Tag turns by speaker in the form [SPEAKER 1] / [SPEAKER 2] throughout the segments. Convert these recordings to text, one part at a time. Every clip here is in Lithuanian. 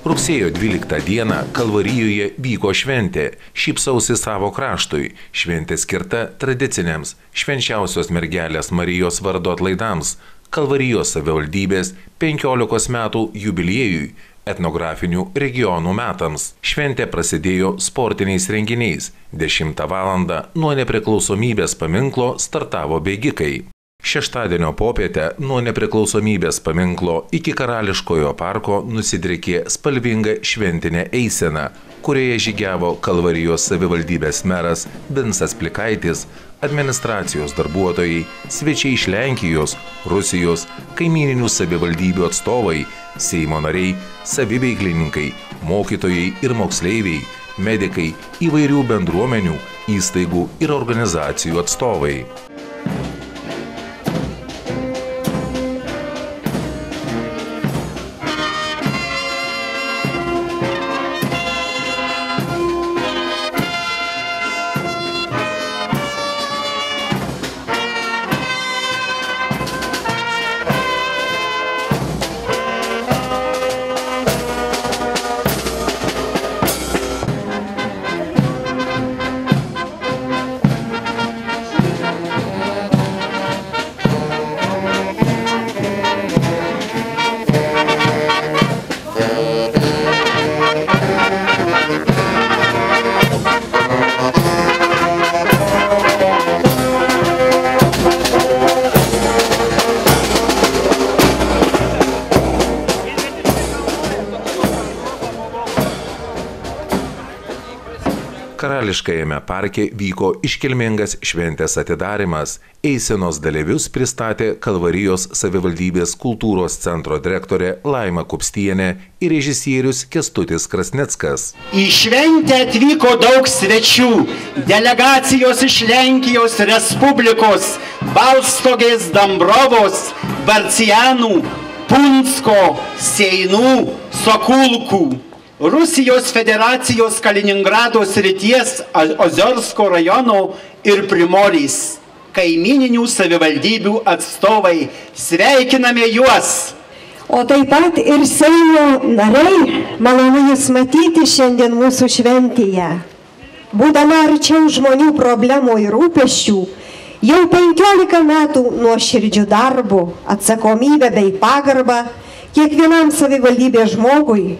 [SPEAKER 1] Rugsėjo 12 dieną Kalvarijoje vyko šventė Šypsausi savo kraštui. Šventė skirta tradiciniams Švenčiausios mergelės Marijos vardo atlaidams, Kalvarijos savivaldybės 15 metų jubiliejui, etnografinių regionų metams. Šventė prasidėjo sportiniais renginiais. 10 val. Nuo nepriklausomybės paminklo startavo bėgikai. Šeštadienio popietę nuo nepriklausomybės paminklo iki Karališkojo parko nusidriekė spalvinga šventinė eisena, kurioje žygiavo Kalvarijos savivaldybės meras Vincas Plikaitis, administracijos darbuotojai, svečiai iš Lenkijos, Rusijos, kaimyninių savivaldybių atstovai, Seimo nariai, saviveiklininkai, mokytojai ir moksleiviai, medikai, įvairių bendruomenių, įstaigų ir organizacijų atstovai. Karališkajame parke vyko iškilmingas šventės atidarimas. Eisenos dalyvius pristatė Kalvarijos savivaldybės kultūros centro direktorė Laima Kupstienė ir režisierius Kęstutis Krasnickas.
[SPEAKER 2] Į šventę atvyko daug svečių, delegacijos iš Lenkijos Respublikos, Balstogės, Dambrovos, Barcianų, Punsko, Seinų, Sokulkų, Rusijos federacijos Kaliningrado srities Oziorsko rajono ir Primorės kaimyninių savivaldybių atstovai. Sveikiname juos!
[SPEAKER 3] O taip pat ir Seimo nariai, malonu Jūs matyti šiandien mūsų šventėje. Būdama arčiau žmonių problemų ir rūpesčių, jau 15 metų nuoširdžių darbų, atsakomybę bei pagarbą kiekvienam savivaldybės žmogui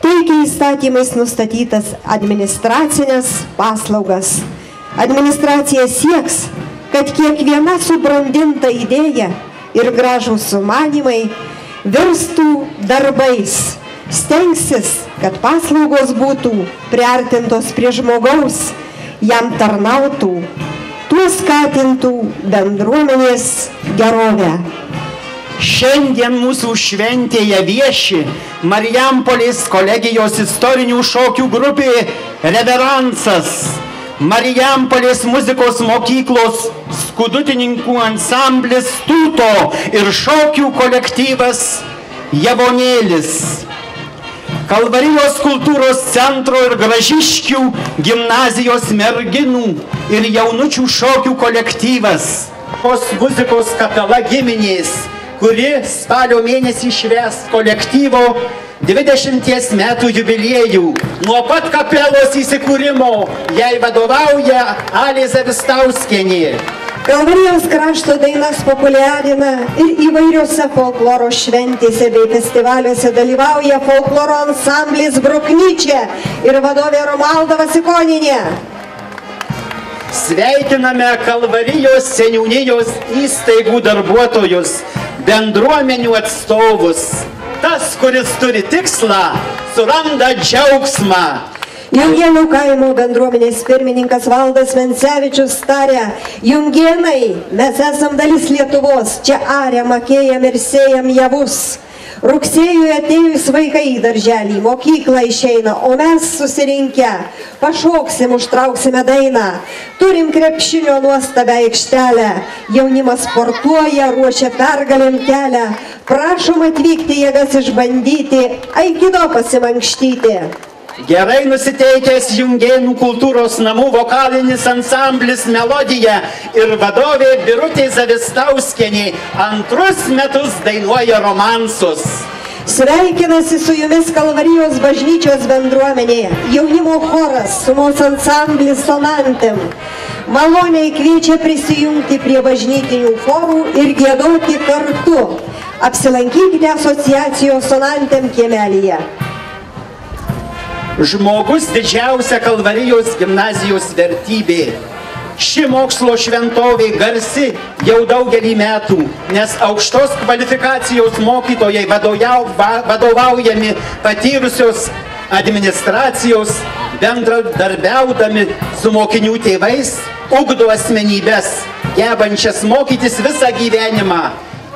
[SPEAKER 3] teikia įstatymais nustatytas administracinės paslaugas. Administracija sieks, kad kiekviena subrandinta idėja ir gražūs sumanymai virstų darbais. Stengsis, kad paslaugos būtų priartintos prie žmogaus, jam tarnautų, tuo skatintų bendruomenės gerovę.
[SPEAKER 2] Šiandien mūsų šventėje vieši Marijampolės kolegijos istorinių šokių grupė Reveransas, Marijampolės muzikos mokyklos skudutininkų ansamblis Tūto ir šokių kolektyvas Javonėlis, Kalvarijos kultūros centro ir Gražiškių gimnazijos merginų ir jaunučių šokių kolektyvas, muzikos kapela giminės, kuri spalio mėnesį švęs kolektyvo 20 metų jubiliejų. Nuo pat kapelos įsikūrimo jai vadovauja Alė Zavistauskienė.
[SPEAKER 3] Kalvarijos krašto dainas populiarina ir įvairiose folkloro šventėse bei festivaliuose dalyvauja folkloro ansamblis Bruknyčia ir vadovė Romalda Vasikonienė.
[SPEAKER 2] Sveikiname Kalvarijos seniūnijos įstaigų darbuotojus, bendruomenių atstovus. Tas, kuris turi tikslą, suranda džiaugsmą.
[SPEAKER 3] Jungėnų kaimo bendruomenės pirmininkas Valdas Vencevičius tarė: Jungėnai, mes esam dalis Lietuvos, čia ariam, akėjam ir sėjam javus. Rugsėjui atėjus vaikai į darželį, mokyklą išeina, o mes susirinkę pašoksim, užtrauksime dainą. Turim krepšinio nuostabią aikštelę, jaunimas sportuoja, ruošia pergalėm kelią. Prašom atvykti, jėgas išbandyti, aikido pasimankštyti.
[SPEAKER 2] Gerai nusiteikęs Jungėnų kultūros namų vokalinis ansamblis Melodija ir vadovė Birutė Zavistauskienė antrus metus dainuoja romansus.
[SPEAKER 3] Sveikinasi su jumis Kalvarijos bažnyčios bendruomenė, jaunimo choras, sumos ansamblis Sonantem. Maloniai kviečia prisijungti prie bažnytinių chorų ir giedoti kartu. Apsilankykite asociacijos Sonantem kiemelyje.
[SPEAKER 2] Žmogus didžiausia Kalvarijos gimnazijos vertybė. Ši mokslo šventovė garsi jau daugelį metų, nes aukštos kvalifikacijos mokytojai vadovaujami patyrusios administracijos, bendradarbiaudami su mokinių tėvais, ugdo asmenybės, gebančias mokytis visą gyvenimą,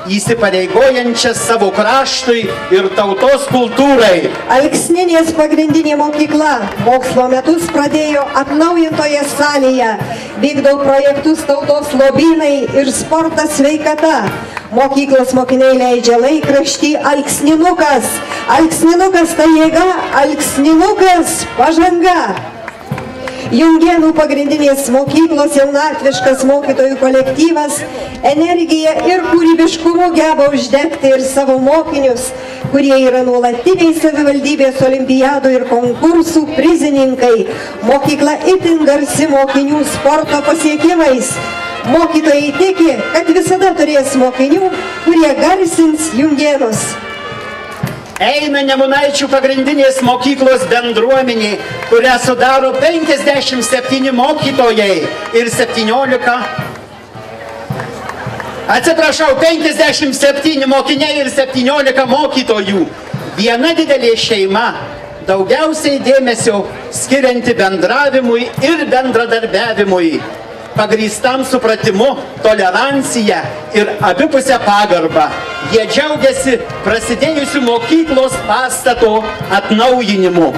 [SPEAKER 2] įsipareigojančias savo kraštui ir tautos kultūrai.
[SPEAKER 3] Alksninės pagrindinė mokykla mokslo metus pradėjo atnaujintoje salėje, vykdo projektus tautos lobynai ir sportas sveikata. Mokyklos mokiniai leidžia laikraštį Alksninukas. Alksninukas tai jėga, Alksninukas pažanga. Jungėnų pagrindinės mokyklos jaunatviškas mokytojų kolektyvas energiją ir kūrybiškumu geba uždegti ir savo mokinius, kurie yra nuolatiniai savivaldybės olimpiadų ir konkursų prizininkai. Mokykla itin garsi mokinių sporto pasiekimais. Mokytojai tiki, kad visada turės mokinių, kurie garsins Jungėnus.
[SPEAKER 2] Eina Nemunaičių pagrindinės mokyklos bendruomenė, kurią sudaro 57 mokytojai ir 57 mokiniai ir 17 mokytojų. Viena didelė šeima, daugiausiai dėmesio skirianti bendravimui ir bendradarbiavimui, pagrįstam supratimu, tolerancija ir abipusę pagarbą. Jie džiaugiasi prasidėjusių mokyklos pastato atnaujinimu.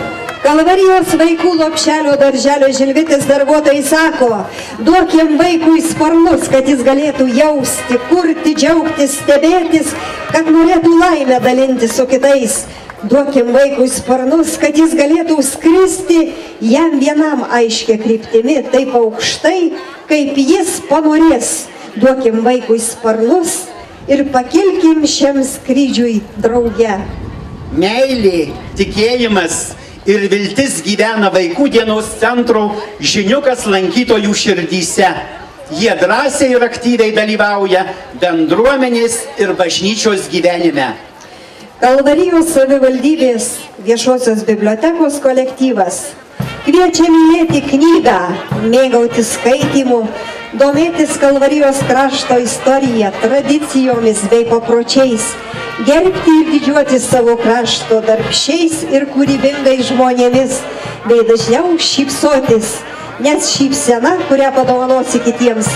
[SPEAKER 3] Kalvarijos vaikų lopšelio darželio Žilvitis darbuotojai sako, duokim vaikui sparnus, kad jis galėtų jausti, kurti, džiaugtis, stebėtis, kad norėtų laimę dalinti su kitais. Duokim vaikui sparnus, kad jis galėtų skristi jam vienam aiškia kryptimi, taip aukštai, kaip jis panorės. Duokim vaikui sparnus ir pakilkim šiam skrydžiui drauge.
[SPEAKER 2] Meilė, tikėjimas ir viltis gyvena vaikų dienos centro Žiniukas lankytojų širdyse. Jie drąsiai ir aktyviai dalyvauja bendruomenės ir bažnyčios gyvenime.
[SPEAKER 3] Kalvarijos savivaldybės viešosios bibliotekos kolektyvas kviečia mylėti knygą, mėgautis skaitimu, domėtis Kalvarijos krašto istorija, tradicijomis bei papročiais, gerbti ir didžiuotis savo krašto darbščiais ir kūrybingais žmonėmis, bei dažniau šypsotis, nes šypsena, kurią padovanosi kitiems,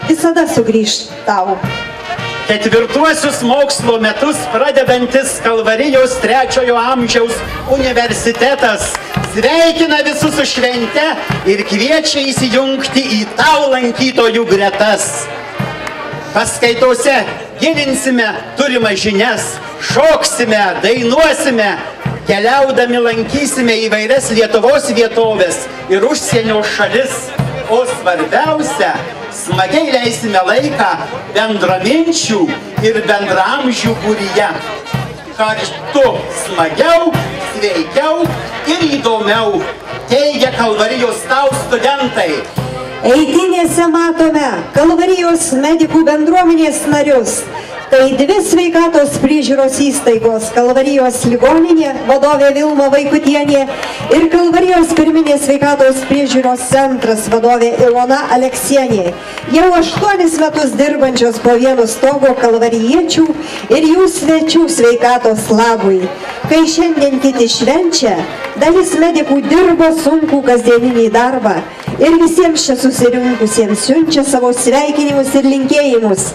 [SPEAKER 3] visada sugrįš tau.
[SPEAKER 2] Ketvirtuosius mokslo metus pradedantis Kalvarijos 3-ojo amžiaus universitetas sveikina visus su švente ir kviečia įsijungti į tau lankytojų gretas. Paskaitose gilinsime turimas žinias, šoksime, dainuosime, keliaudami lankysime įvairias Lietuvos vietovės ir užsienio šalis, o svarbiausia, smagiai leisime laiką bendraminčių ir bendramžių būryje. Kartu smagiau, sveikiau ir įdomiau, teigia Kalvarijos tau studentai.
[SPEAKER 3] Eitynėse matome Kalvarijos medikų bendruomenės narius. Tai dvi sveikatos priežiūros įstaigos Kalvarijos ligoninė, vadovė Vilma Vaikutienė, ir Kalvarijos pirminės sveikatos priežiūros centras, vadovė Ilona Aleksienė. Jau 8 metus dirbančios po vienu stogo kalvarijiečių ir jų svečių sveikatos labui. Kai šiandien kiti švenčia, dalis medikų dirba sunkų kasdieninį darbą ir visiems čia susirinkusiems siunčia savo sveikinimus ir linkėjimus.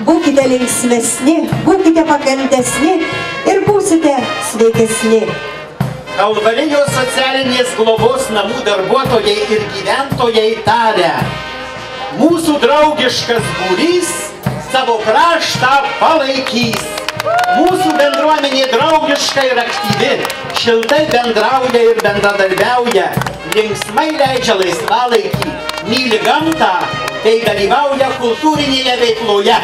[SPEAKER 3] Būkite linksmesni, būkite pakantesni ir būsite sveikesni.
[SPEAKER 2] Kalvarijos socialinės globos namų darbuotojai ir gyventojai taria: mūsų draugiškas būrys savo kraštą palaikys. Mūsų bendruomenė draugiška ir aktyvi, šiltai bendrauja ir bendradarbiauja, linksmai leidžia laisvalaikį, myli gamtą bei dalyvauja kultūrinėje veikloje.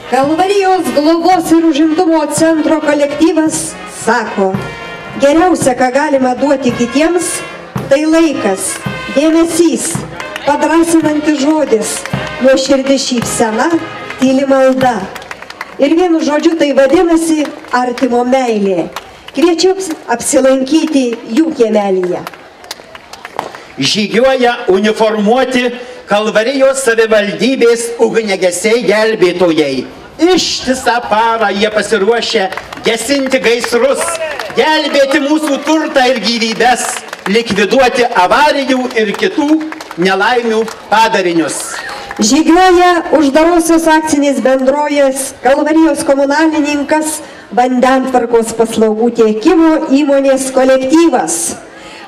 [SPEAKER 3] Kalvarijos globos ir užimtumo centro kolektyvas sako, geriausia, ką galima duoti kitiems, tai laikas, dėmesys, padrasinantis žodis, nuoširdi šypsena, tyli malda. Ir vienu žodžiu tai vadinasi artimo meilė. Kviečiu apsilankyti jų kiemelyje.
[SPEAKER 2] Žygiuoja uniformuoti Kalvarijos savivaldybės ugniagesiai gelbėtojai. Ištisą parą jie pasiruošę gesinti gaisrus, gelbėti mūsų turtą ir gyvybes, likviduoti avarijų ir kitų nelaimių padarinius.
[SPEAKER 3] Žygiuoja uždarosios akcinės bendrovės Kalvarijos komunalininkas vandentvarkos paslaugų tiekimo įmonės kolektyvas.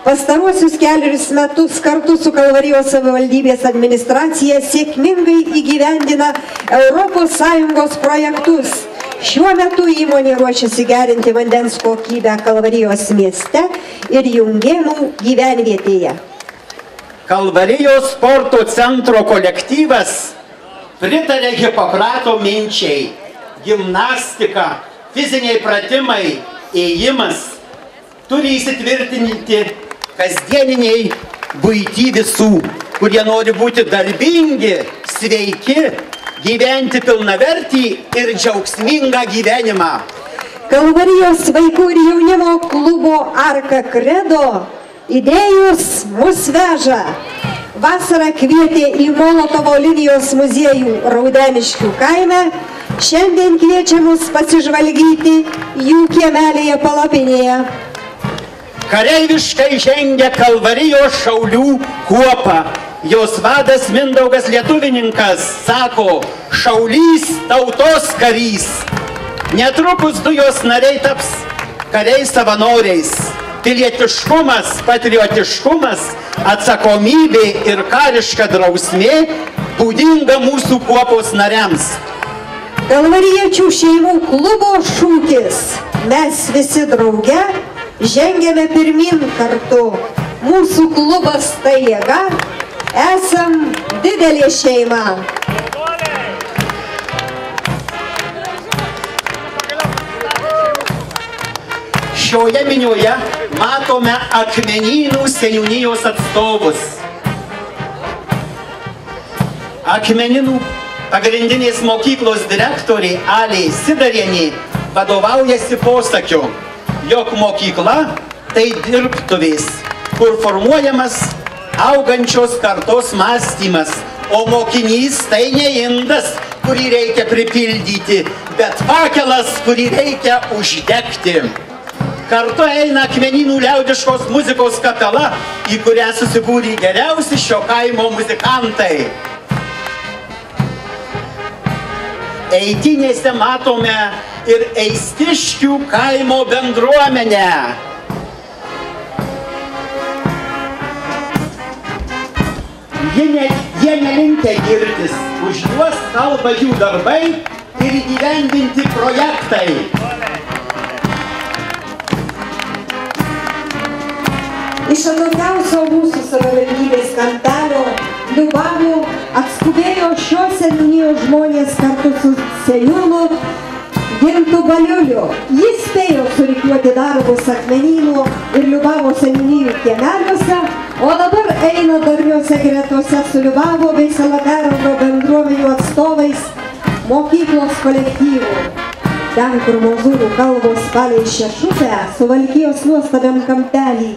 [SPEAKER 3] Pastaruosius kelerius metus kartu su Kalvarijos savivaldybės administracija sėkmingai įgyvendina ES projektus. Šiuo metu įmonė ruošiasi gerinti vandens kokybę Kalvarijos mieste ir Jungėnų gyvenvietėje.
[SPEAKER 2] Kalvarijos sporto centro kolektyvas pritarė Hipokrato minčiai. Gimnastika, fiziniai pratimai, ėjimas turi įsitvirtinti kasdieniniai buity visų, kurie nori būti darbingi, sveiki, gyventi pilnavertį ir džiaugsmingą gyvenimą.
[SPEAKER 3] Kalvarijos vaikų ir jaunimo klubo Arka Kredo idėjos mus veža. Vasarą kvietė į Molotovo linijos muziejų Raudeniškių kaime. Šiandien kviečia mus pasižvalgyti jų kiemelėje palapinėje.
[SPEAKER 2] Kareiviškai žengia Kalvarijos šaulių kuopa. Jos vadas Mindaugas Lietuvininkas sako, šaulys tautos karys. Netrukus du jos nariai taps kariais savanoriais. Pilietiškumas, patriotiškumas, atsakomybė ir kariška drausmė būdinga mūsų kuopos nariams.
[SPEAKER 3] Kalvariečių šeimų klubo šūkis. Mes visi drauge žengiame pirmin kartu. Mūsų klubas tai jėga, esam didelė šeima.
[SPEAKER 2] Šioje minioje matome Akmenynų seniūnijos atstovus. Akmenynų pagrindinės mokyklos direktorė Alė Sidarienė vadovaujasi posakiu, jog mokykla tai dirbtuvės, kur formuojamas augančios kartos mąstymas, o mokinys tai ne indas, kurį reikia pripildyti, bet fakelas, kurį reikia uždegti. Kartu eina Akmenynų liaudiškos muzikos kapela, į kurią susibūrė geriausi šio kaimo muzikantai. Eitynėse matome ir Eistiškių kaimo bendruomenę. Jie nelinkę girtis, už juos kalba jų darbai ir įgyvendinti projektai.
[SPEAKER 3] Iš atokiausio mūsų savivaldybės kampelio Liubavų atskubėjo šios seniūnijos žmonės kartu su seniūnu Gintu Baliuliu. Jis spėjo surikiuoti darbus Akmenynų ir Liubavo seniūnijų kiemeliuose, o dabar eina darniuose gretose su Liubavo bei Salaperno bendruomenių atstovais mokyklos kolektyvų. Ten, kur mozūrų kalbos palei Šešupę, Suvalkijos nuostabiam kampelį,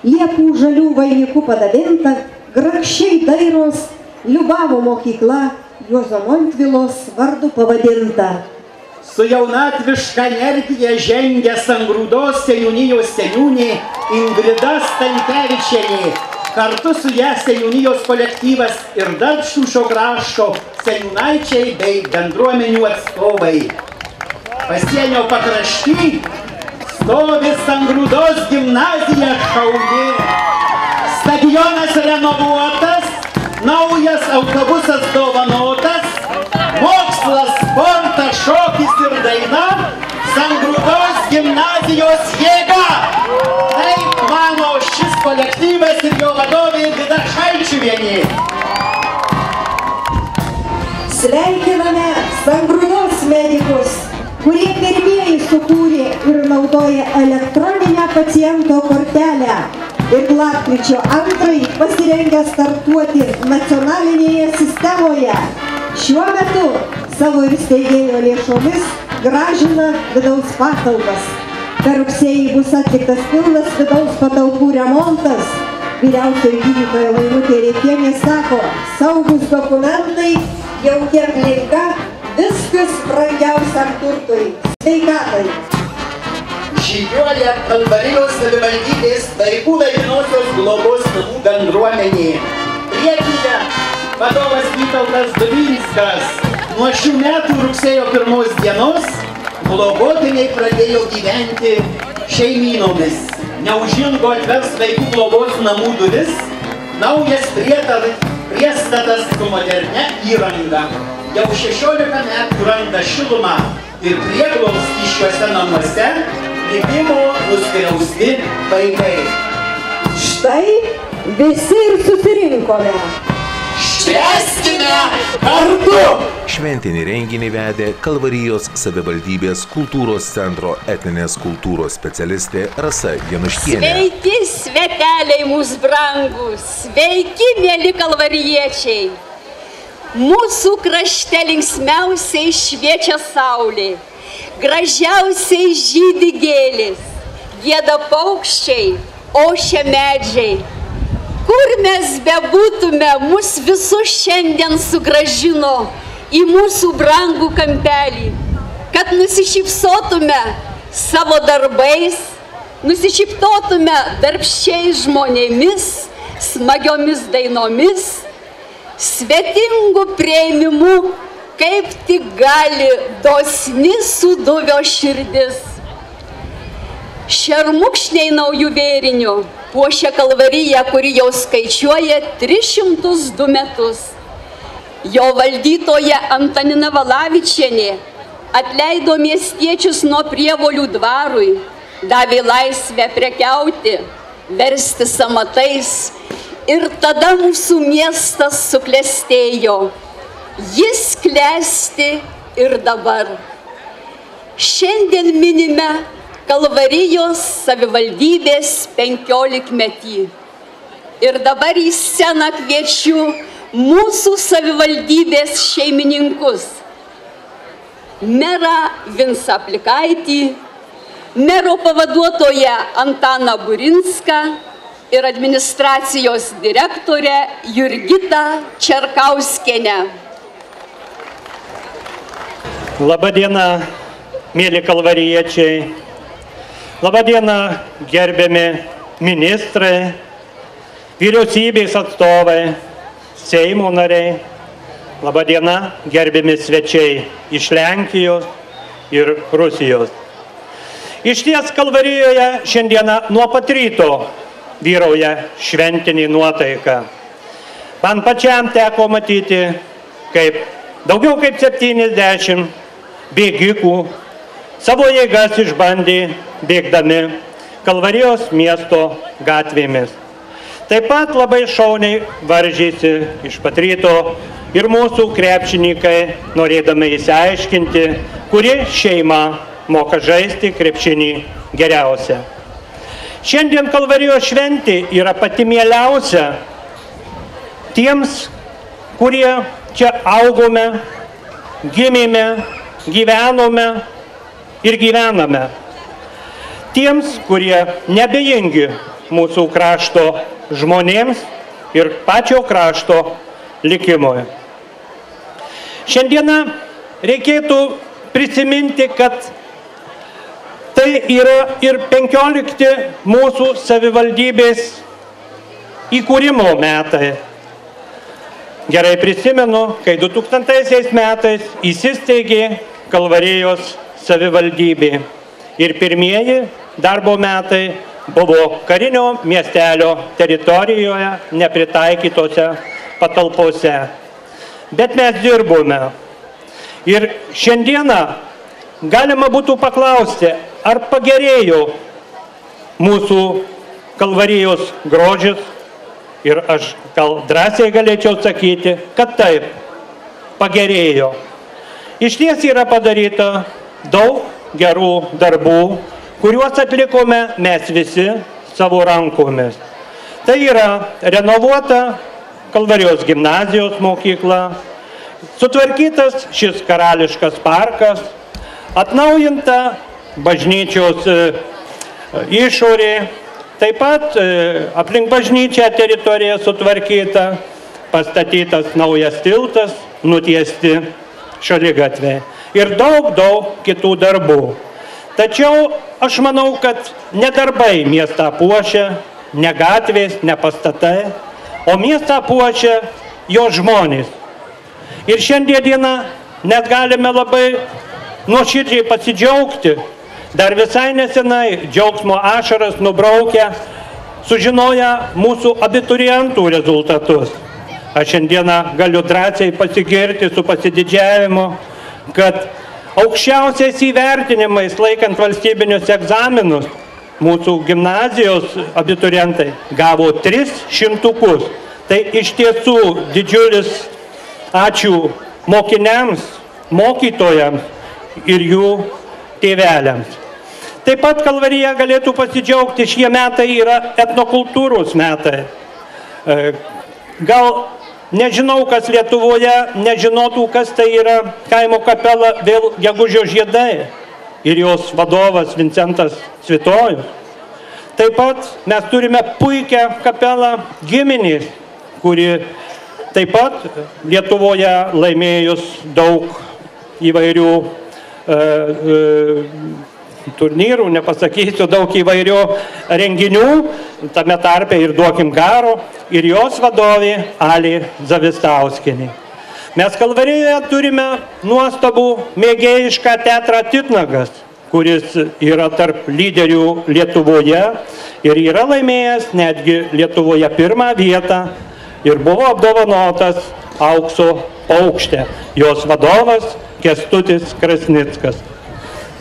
[SPEAKER 3] liepų žalių vainikų padabinta, grakščiai dairos Liubavo mokykla Juozo Montvilos vardu pavadinta.
[SPEAKER 2] Su jaunatviška energija žengia Sangrūdos seniūnijos seniūnė Ingrida Stankevičienė. Kartu su ją seniūnijos kolektyvas ir Darbščių šio krašto seniūnaičiai bei bendruomenių atstovai. Pasienio pakrašty stovi Sangrūdos gimnazija šaunė. Stadionas renovuotas, naujas autobusas dovanotas, mokslas, sportas, šokis ir daina, Sangrūdos gimnazijos jėga. Taip mano šis kolektyvas ir jo vadovė Vida Šalčiuvienė.
[SPEAKER 3] Sveikiname Sangrūdos kurie pirmieji sukūrė ir naudoja elektroninę paciento kortelę ir lapkričio 2 pasirengę startuoti nacionalinėje sistemoje. Šiuo metu savo ir steigėjo lėšomis gražina vidaus patalpas. Per rugsėjį bus atliktas pilnas vidaus patalpų remontas. Vyriausioji gydytoja Laimutė Reikienė sako, saugus dokumentai, jauki aplinka, viskas brangiausiam turtui. Sveikatai!
[SPEAKER 2] Žygiuoja Kalvarijos savivaldybės vaikų laikinosios globos namų bendruomenė. Priekyje vadovas Vytautas Dubinskas. Nuo šių metų rugsėjo 1 dienos globotiniai pradėjo gyventi šeimynomis. Neužilgo atvers vaikų globos namų duris naujas priestatas su moderne įranga. Jau 16 metų randa šilumą ir prieglobstį šiuose namuose likimo nuskriausti vaikai.
[SPEAKER 3] Štai visi ir susirinkome.
[SPEAKER 2] Švęskime kartu!
[SPEAKER 1] Šventinį renginį vedė Kalvarijos savivaldybės kultūros centro etninės kultūros specialistė Rasa Januškienė.
[SPEAKER 4] Sveiki, sveteliai mūsų brangus, sveiki, mėly kalvariečiai. Mūsų krašte linksmiausiai šviečia saulė, gražiausiai žydi gėlės, gieda paukščiai, ošia medžiai. Kur mes bebūtume, mus visus šiandien sugrąžino į mūsų brangų kampelį, kad nusišypsotume savo darbais, nusišyptotume darbščiais žmonėmis, smagiomis dainomis, svetingų priėmimu, kaip tik gali dosni sūduvio širdis. Šermukšniai naujų vėrinių puošia Kalvariją, kuri jau skaičiuoja 302 metus. Jo valdytoja Antanina Valavičienė atleido miestiečius nuo prievolių dvarui, davė laisvę prekiauti, verstis amatais ir tada mūsų miestas suklestėjo. Jis klesti ir dabar. Šiandien minime Kalvarijos savivaldybės 15-metį. Ir dabar į sceną kviečiu mūsų savivaldybės šeimininkus. Merą Vincą Plikaitį, mero pavaduotoją Antaną Burinską ir administracijos direktorę Jurgitą Čerkauskienę.
[SPEAKER 5] Labadiena, mėly kalvariečiai. Labadiena, gerbiami ministrai, vyriausybės atstovai, Seimo nariai. Labadiena, gerbiami svečiai iš Lenkijos ir Rusijos. Išties Kalvarijoje šiandieną nuo pat ryto vyrauja šventinė nuotaika. Man pačiam teko matyti, kaip daugiau kaip 70 bėgikų savo jėgas išbandė bėgdami Kalvarijos miesto gatvėmis. Taip pat labai šauniai varžėsi iš pat ryto ir mūsų krepšininkai, norėdami įsiaiškinti, kuri šeima moka žaisti krepšinį geriausia. Šiandien Kalvarijos šventė yra pati mieliausia tiems, kurie čia augome, gimėme, gyvenome ir gyvename. Tiems, kurie nebejingi mūsų krašto žmonėms ir pačio krašto likimui. Šiandieną reikėtų prisiminti, kad tai yra ir 15 mūsų savivaldybės įkūrimo metai. Gerai prisimenu, kai 2000 metais įsisteigė Kalvarijos savivaldybė ir pirmieji darbo metai buvo karinio miestelio teritorijoje nepritaikytose patalpose. Bet mes dirbome. Ir šiandieną galima būtų paklausti, ar pagerėjo mūsų Kalvarijos grožis. Ir aš gal drąsiai galėčiau sakyti, kad taip, pagerėjo. Iš ties yra padaryta daug gerų darbų, kuriuos atlikome mes visi savo rankomis. Tai yra renovuota Kalvarijos gimnazijos mokykla, sutvarkytas šis karališkas parkas, atnaujinta bažnyčios išorė, taip pat aplink bažnyčią teritorija sutvarkyta, pastatytas naujas tiltas, nutiesti šaligatviai ir daug kitų darbų. Tačiau aš manau, kad ne darbai miestą puošia, ne gatvės, ne pastatai, o miestą puošia jo žmonės. Ir šiandieną net galime labai nuoširdžiai pasidžiaugti, dar visai nesenai džiaugsmo ašaras nubraukę, sužinoję mūsų abiturientų rezultatus. Aš šiandieną galiu drąsiai pasigirti su pasididžiavimu, kad aukščiausiais įvertinimais laikant valstybinius egzaminus mūsų gimnazijos abiturientai gavo 300. Tai iš tiesų didžiulis ačiū mokiniams, mokytojams ir jų tėveliams. Taip pat Kalvarija galėtų pasidžiaugti, šie metai yra etnokultūros metai. Gal nežinau, kas Lietuvoje nežinotų, kas tai yra kaimo kapela vėl Gegužio žiedai ir jos vadovas Vincentas Cvitojus. Taip pat mes turime puikią kapelą Giminės, kuri taip pat Lietuvoje laimėjus daug įvairių turnyrų, nepasakysiu, daug įvairių renginių, tame tarpe ir Duokim garo, ir jos vadovė Alė Zavistauskienė. Mes Kalvarijoje turime nuostabų mėgėjišką teatrą Titnagas, kuris yra tarp lyderių Lietuvoje ir yra laimėjęs netgi Lietuvoje 1. vietą ir buvo apdovanotas Aukso paukšte. Jos vadovas Kęstutis Krasnickas.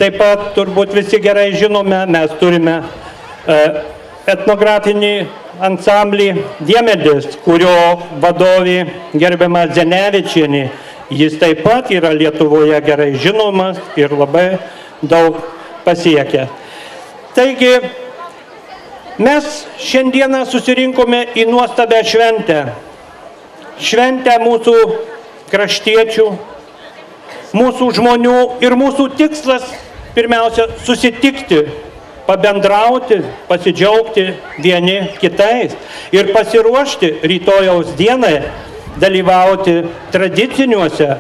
[SPEAKER 5] Taip pat turbūt visi gerai žinome, mes turime etnografinį ansamblį Diemedis, kurio vadovė gerbiama Zenevičienė. Jis taip pat yra Lietuvoje gerai žinomas ir labai daug pasiekia. Taigi, mes šiandieną susirinkome į nuostabią šventę. Šventę mūsų kraštiečių, mūsų žmonių ir mūsų tikslas pirmiausia susitikti, pabendrauti, pasidžiaugti vieni kitais ir pasiruošti rytojaus dienai dalyvauti tradiciniuose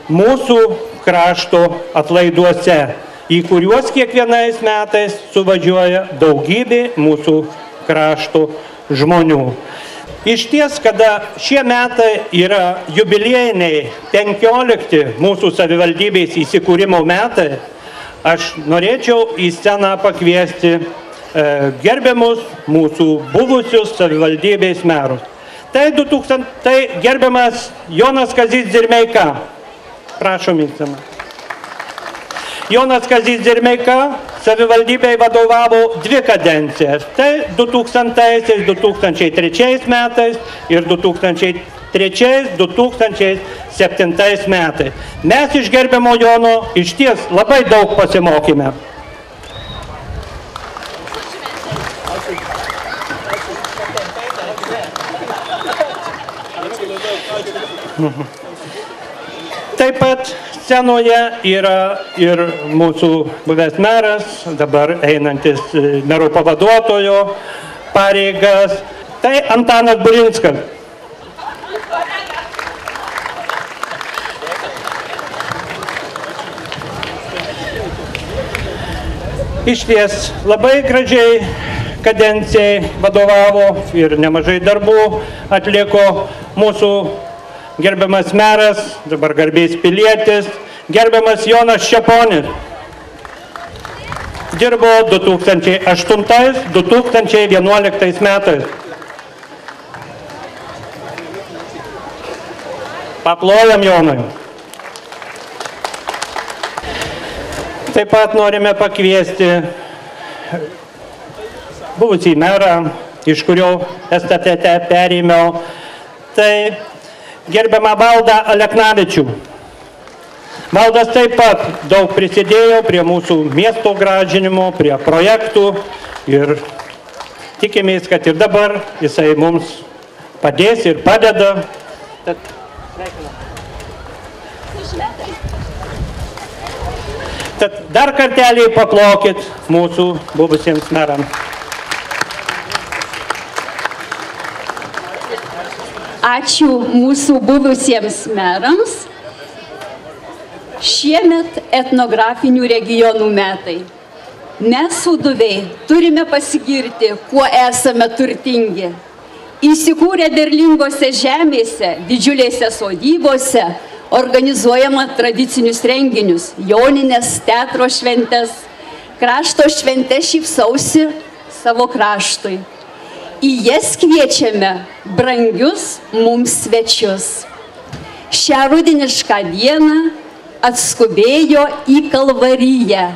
[SPEAKER 5] mūsų krašto atlaiduose, į kuriuos kiekvienais metais suvažiuoja daugybė mūsų krašto žmonių. Iš ties, kada šie metai yra jubiliejiniai 15 mūsų savivaldybės įsikūrimo metai, aš norėčiau į sceną pakviesti gerbiamus mūsų buvusius savivaldybės merus. Tai gerbiamas Jonas Kazys Dzirmeika. Prašom į sceną. Jonas Kazys Dzirmeika savivaldybei vadovavo 2 kadencijas. Tai 2000–2003 metais ir 2003–2007 metais. Mes iš gerbiamo Jono iš ties labai daug pasimokėme. Taip pat scenoje yra ir mūsų buvęs meras, dabar einantis mero pavaduotojo pareigas, tai Antanas Burinskas. Išties labai gražiai kadencijai vadovavo ir nemažai darbų atliko mūsų gerbiamas meras, dabar garbės pilietis, gerbiamas Jonas Čeponis. Dirbo 2008–2011 metais. Paplojam Jonui. Taip pat norime pakviesti buvusį merą, iš kurio estafetę perėmiau, tai gerbiamą Valdą Aleknavičių. Valdas taip pat daug prisidėjo prie mūsų miesto gražinimo, prie projektų ir tikimės, kad ir dabar jisai mums padės ir padeda. Tad dar kartelį paplokit mūsų buvusiems merams.
[SPEAKER 4] Ačiū mūsų buvusiems merams. Šiemet etnografinių regionų metai. Mes, sūduviai, turime pasigirti, kuo esame turtingi. Įsikūrę derlingose žemėse, didžiulėse sodybose, organizuojama tradicinius renginius, jonines, teatro šventes, krašto šventes šypsausi savo kraštui. Į jas kviečiame brangius mums svečius. Šią rudenišką dieną atskubėjo į Kalvariją.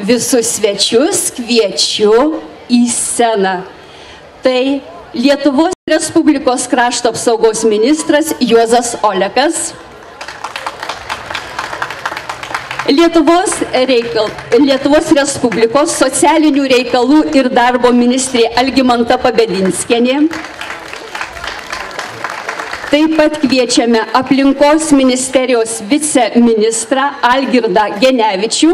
[SPEAKER 4] Visus svečius kviečiu į sceną. Tai Lietuvos Respublikos krašto apsaugos ministras Juozas Olekas, Lietuvos Respublikos socialinių reikalų ir darbo ministrė Algimanta Pabedinskienė. Taip pat kviečiame aplinkos ministerijos viceministrą Algirdą Genevičių.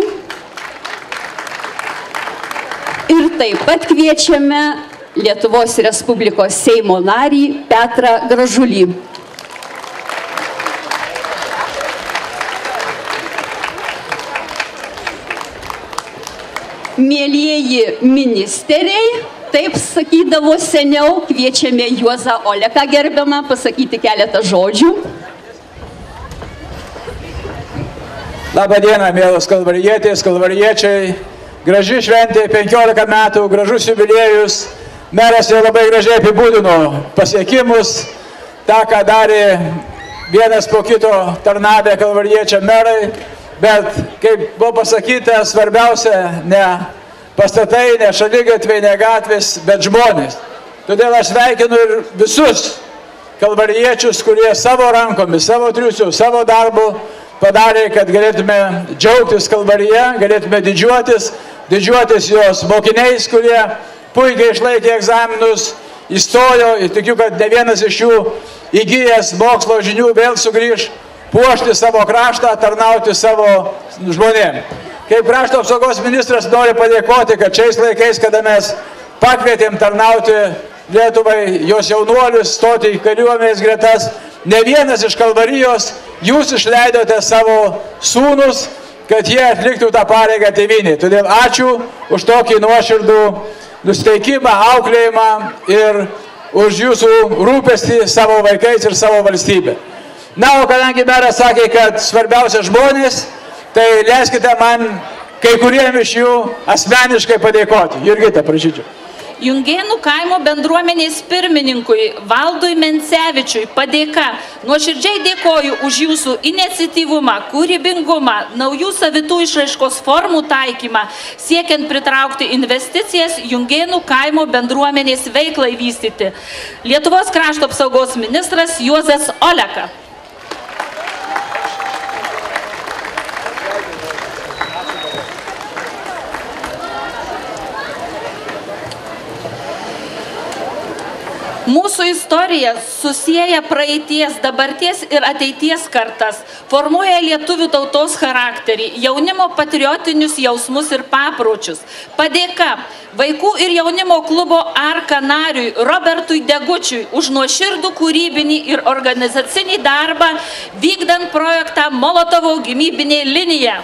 [SPEAKER 4] Ir taip pat kviečiame Lietuvos Respublikos Seimo narį Petrą Gražulį. Mėlieji ministeriai, taip sakydavo seniau, kviečiame Juozą Oleką gerbiamą pasakyti keletą žodžių.
[SPEAKER 6] Labą dieną, mielos kalvarietės, kalvariečiai. Graži šventė, 15 metų, gražus jubiliejus. Meras jau labai gražiai apibūdino pasiekimus, tą, ką darė vienas po kito tarnavę kalvariečiai merai. Bet, kaip buvo pasakyta, svarbiausia ne pastatai, ne šaligatviai, ne gatvės, bet žmonės. Todėl aš sveikinu ir visus kalvariečius, kurie savo rankomis, savo triusiu, savo darbu padarė, kad galėtume džiaugtis Kalvarija, galėtume didžiuotis jos mokiniais, kurie puikiai išlaikė egzaminus, įstojo ir tikiu, kad ne vienas iš jų įgijęs mokslo žinių vėl sugrįž puošti savo kraštą, tarnauti savo žmonėm. Kaip krašto apsaugos ministras noriu padėkoti, kad šiais laikais, kada mes pakvietėm tarnauti Lietuvai, jos jaunuolius, stoti į kariuomenės gretas, ne vienas iš Kalvarijos, jūs išleidote savo sūnus, kad jie atliktų tą pareigą tėvynei. Todėl ačiū už tokį nuoširdų nusteikimą, auklėjimą ir už jūsų rūpestį savo vaikais ir savo valstybę. Na, o kadangi meras sakė, kad svarbiausia žmonės, tai leiskite man kai kuriem iš jų asmeniškai padėkoti. Jurgita, prašyčiau.
[SPEAKER 7] Jungėnų kaimo bendruomenės pirmininkui Valdui Mencevičiui padėka. Nuoširdžiai dėkoju už jūsų iniciatyvumą, kūrybingumą, naujų savitų išraiškos formų taikymą, siekiant pritraukti investicijas Jungėnų kaimo bendruomenės veiklai vystyti. Lietuvos krašto apsaugos ministras Juozas Oleka. Mūsų istorija susieja praeities, dabarties ir ateities kartas, formuoja lietuvių tautos charakterį, jaunimo patriotinius jausmus ir papročius. Padėka vaikų ir jaunimo klubo Arka nariui Robertui Degučiui už nuoširdų kūrybinį ir organizacinį darbą vykdant projektą Molotovo gynybinė linija.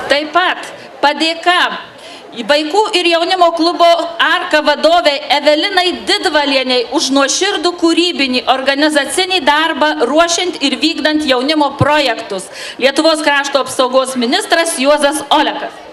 [SPEAKER 7] Taip pat padėka vaikų ir jaunimo klubo Arka vadovei Evelinai Didvalieniai už nuoširdų kūrybinį organizacinį darbą ruošiant ir vykdant jaunimo projektus. Lietuvos krašto apsaugos ministras Juozas Olekas.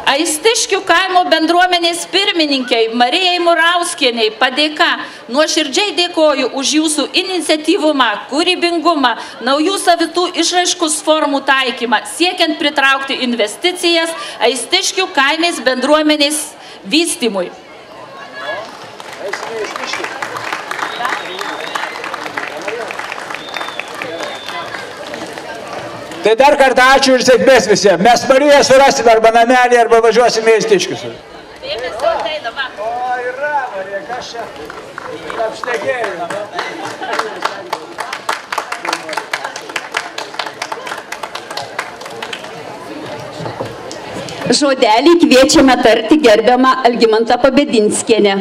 [SPEAKER 7] Aistiškių kaimo bendruomenės pirmininkiai Marijai Murauskieniai padėka. Nuoširdžiai dėkoju už jūsų iniciatyvumą, kūrybingumą, naujų savitų išraiškos formų taikymą, siekiant pritraukti investicijas Aistiškių kaimės bendruomenės vystymui.
[SPEAKER 6] Tai dar kartą ačiū ir sėkmės visiems. Mes Mariją surasime arba namelį, arba važiuosime į Aistiškius. O, yra, Marija, kas čia apštekėjo.
[SPEAKER 4] Žodelį kviečiame tarti gerbiamą Algimantą Pabedinskienę.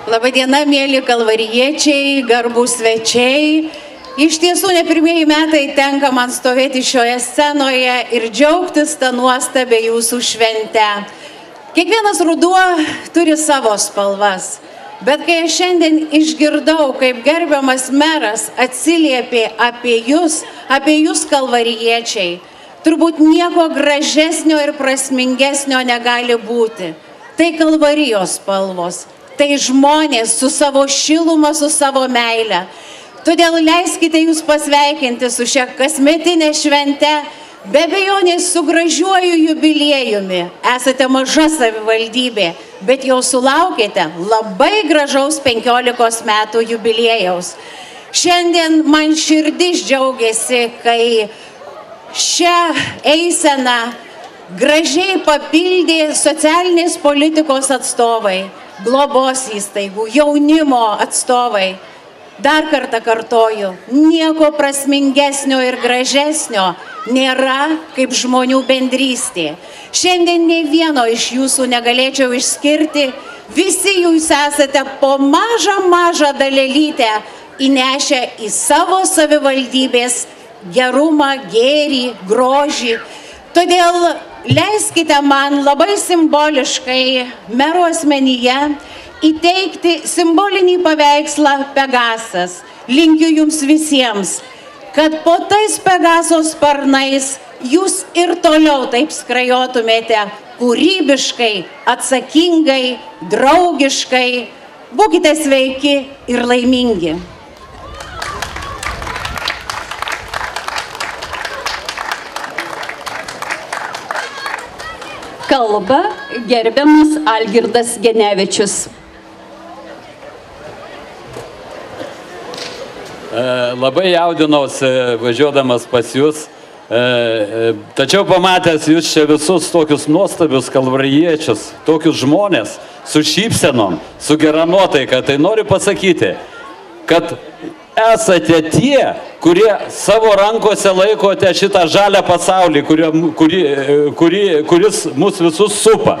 [SPEAKER 8] Labadiena, mėly kalvariečiai, garbūs svečiai. Iš tiesų, ne pirmieji metai tenka man stovėti šioje scenoje ir džiaugtis tą nuostabę jūsų šventę. Kiekvienas ruduo turi savo spalvas, bet kai aš šiandien išgirdau, kaip gerbiamas meras atsiliepė apie jūs kalvariečiai, turbūt nieko gražesnio ir prasmingesnio negali būti. Tai Kalvarijos spalvos, tai žmonės su savo šiluma, su savo meile. Todėl leiskite jūs pasveikinti su šia kasmetinė švente, be abejonės su gražiuoju jubiliejumi. Esate maža savivaldybė, bet jau sulaukėte labai gražaus 15 metų jubiliejaus. Šiandien man širdis džiaugiasi, kai šią eiseną gražiai papildė socialinės politikos atstovai, globos įstaigų, jaunimo atstovai. Dar kartą kartoju, nieko prasmingesnio ir gražesnio nėra kaip žmonių bendrystė. Šiandien nei vieno iš jūsų negalėčiau išskirti, visi jūs esate po mažą dalelytę įnešę į savo savivaldybės gerumą, gėrį, grožį. Todėl leiskite man labai simboliškai mero asmenyje įteikti simbolinį paveikslą Pegasas. Linkiu jums visiems, kad po tais Pegaso sparnais jūs ir toliau taip skrajotumėte kūrybiškai, atsakingai, draugiškai. Būkite sveiki ir laimingi.
[SPEAKER 4] Kalba gerbiamas Algirdas Genevičius.
[SPEAKER 9] Labai jaudinausi važiuodamas pas jūs, tačiau pamatęs jūs čia visus tokius nuostabius kalvariečius, tokius žmonės su šypsenom, su gera nuotaika, tai noriu pasakyti, kad esate tie, kurie savo rankose laikote šitą žalią pasaulį, kuris mus visus supa.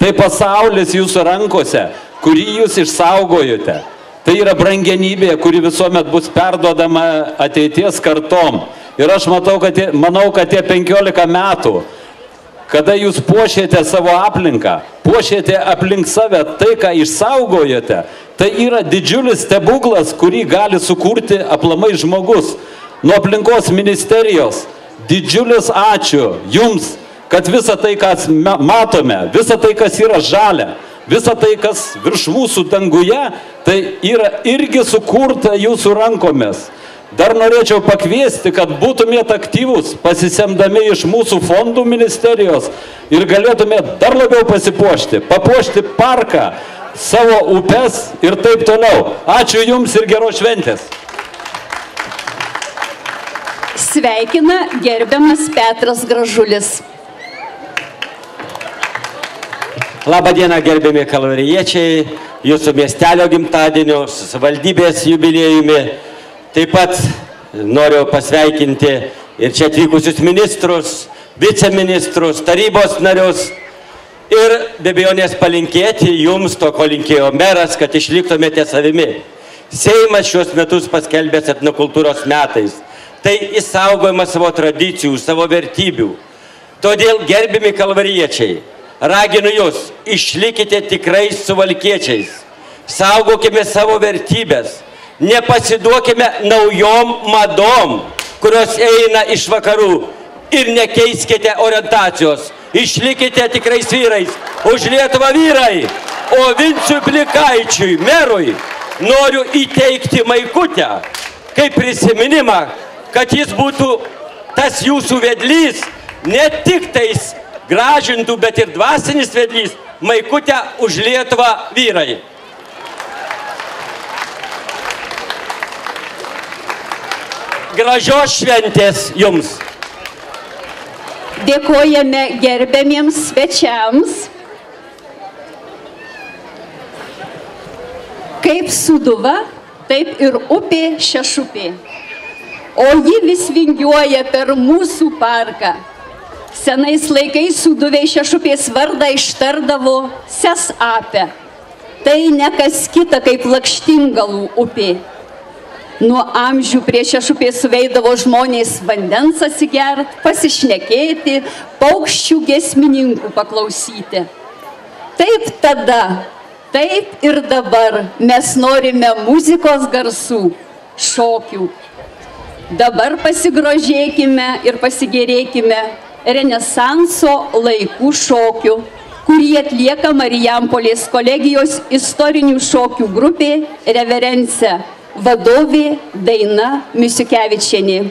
[SPEAKER 9] Tai pasaulis jūsų rankose, kurį jūs išsaugojote. Tai yra brangenybė, kuri visuomet bus perduodama ateities kartom. Ir aš manau, kad tie 15 metų, kada jūs puošėte savo aplinką, puošėte aplink save tai, ką išsaugojote, tai yra didžiulis stebuklas, kurį gali sukurti aplamai žmogus. Nuo aplinkos ministerijos didžiulis ačiū jums, kad visa tai, kas matome, visa tai, kas yra žalia, visa tai, kas virš mūsų danguje, tai yra irgi sukurta jūsų rankomis. Dar norėčiau pakviesti, kad būtumėt aktyvus, pasisemdami iš mūsų fondų ministerijos ir galėtumėt dar labiau pasipuošti, papuošti parką, savo upes ir taip toliau. Ačiū jums ir geros šventės.
[SPEAKER 4] Sveikina gerbiamas Petras Gražulis.
[SPEAKER 10] Labadiena, gerbiami kalvariečiai, jūsų miestelio gimtadienio, savivaldybės jubiliejumi. Taip pat noriu pasveikinti ir čia atvykusius ministrus, viceministrus, tarybos narius ir be abejonės palinkėti jums to, ko linkėjo meras, kad išliktumėte savimi. Seimas šios metus paskelbęs etnokultūros metais. Tai išsaugojimas savo tradicijų, savo vertybių. Todėl, gerbiami kalvariečiai, raginu jūs, išlikite tikrais suvalkiečiais, saugokime savo vertybės, nepasiduokime naujom madom, kurios eina iš vakarų. ir nekeiskite orientacijos. Išlikite tikrais vyrais. Už Lietuvą vyrai. O Vincui Plikaičiui, merui, noriu įteikti maikutę, kaip prisiminimą, kad jis būtų tas jūsų vedlys, ne tik tais gražintų, bet ir dvasinis vedlys. Maikutę už Lietuvą vyrai. Gražios šventės jums.
[SPEAKER 4] Dėkojame gerbiamiems svečiams. Kaip Sūduva, taip ir upė Šešupė. O ji vis vingiuoja per mūsų parką. Senais laikais Sūduviai Šešupės vardą ištardavo Sesapę. Tai ne kas kita kaip Lakštingalų upė. Nuo amžių prie Šešupės suveidavo žmonės vandens atsigert, pasišnekėti, paukščių giesmininkų paklausyti. Taip tada, taip ir dabar mes norime muzikos garsų, šokių. Dabar pasigrožėkime ir pasigėrėkime Renesanso laikų šokių, kurį atlieka Marijampolės kolegijos istorinių šokių grupė Reverence. Vadovė Daina Misiukevičienė.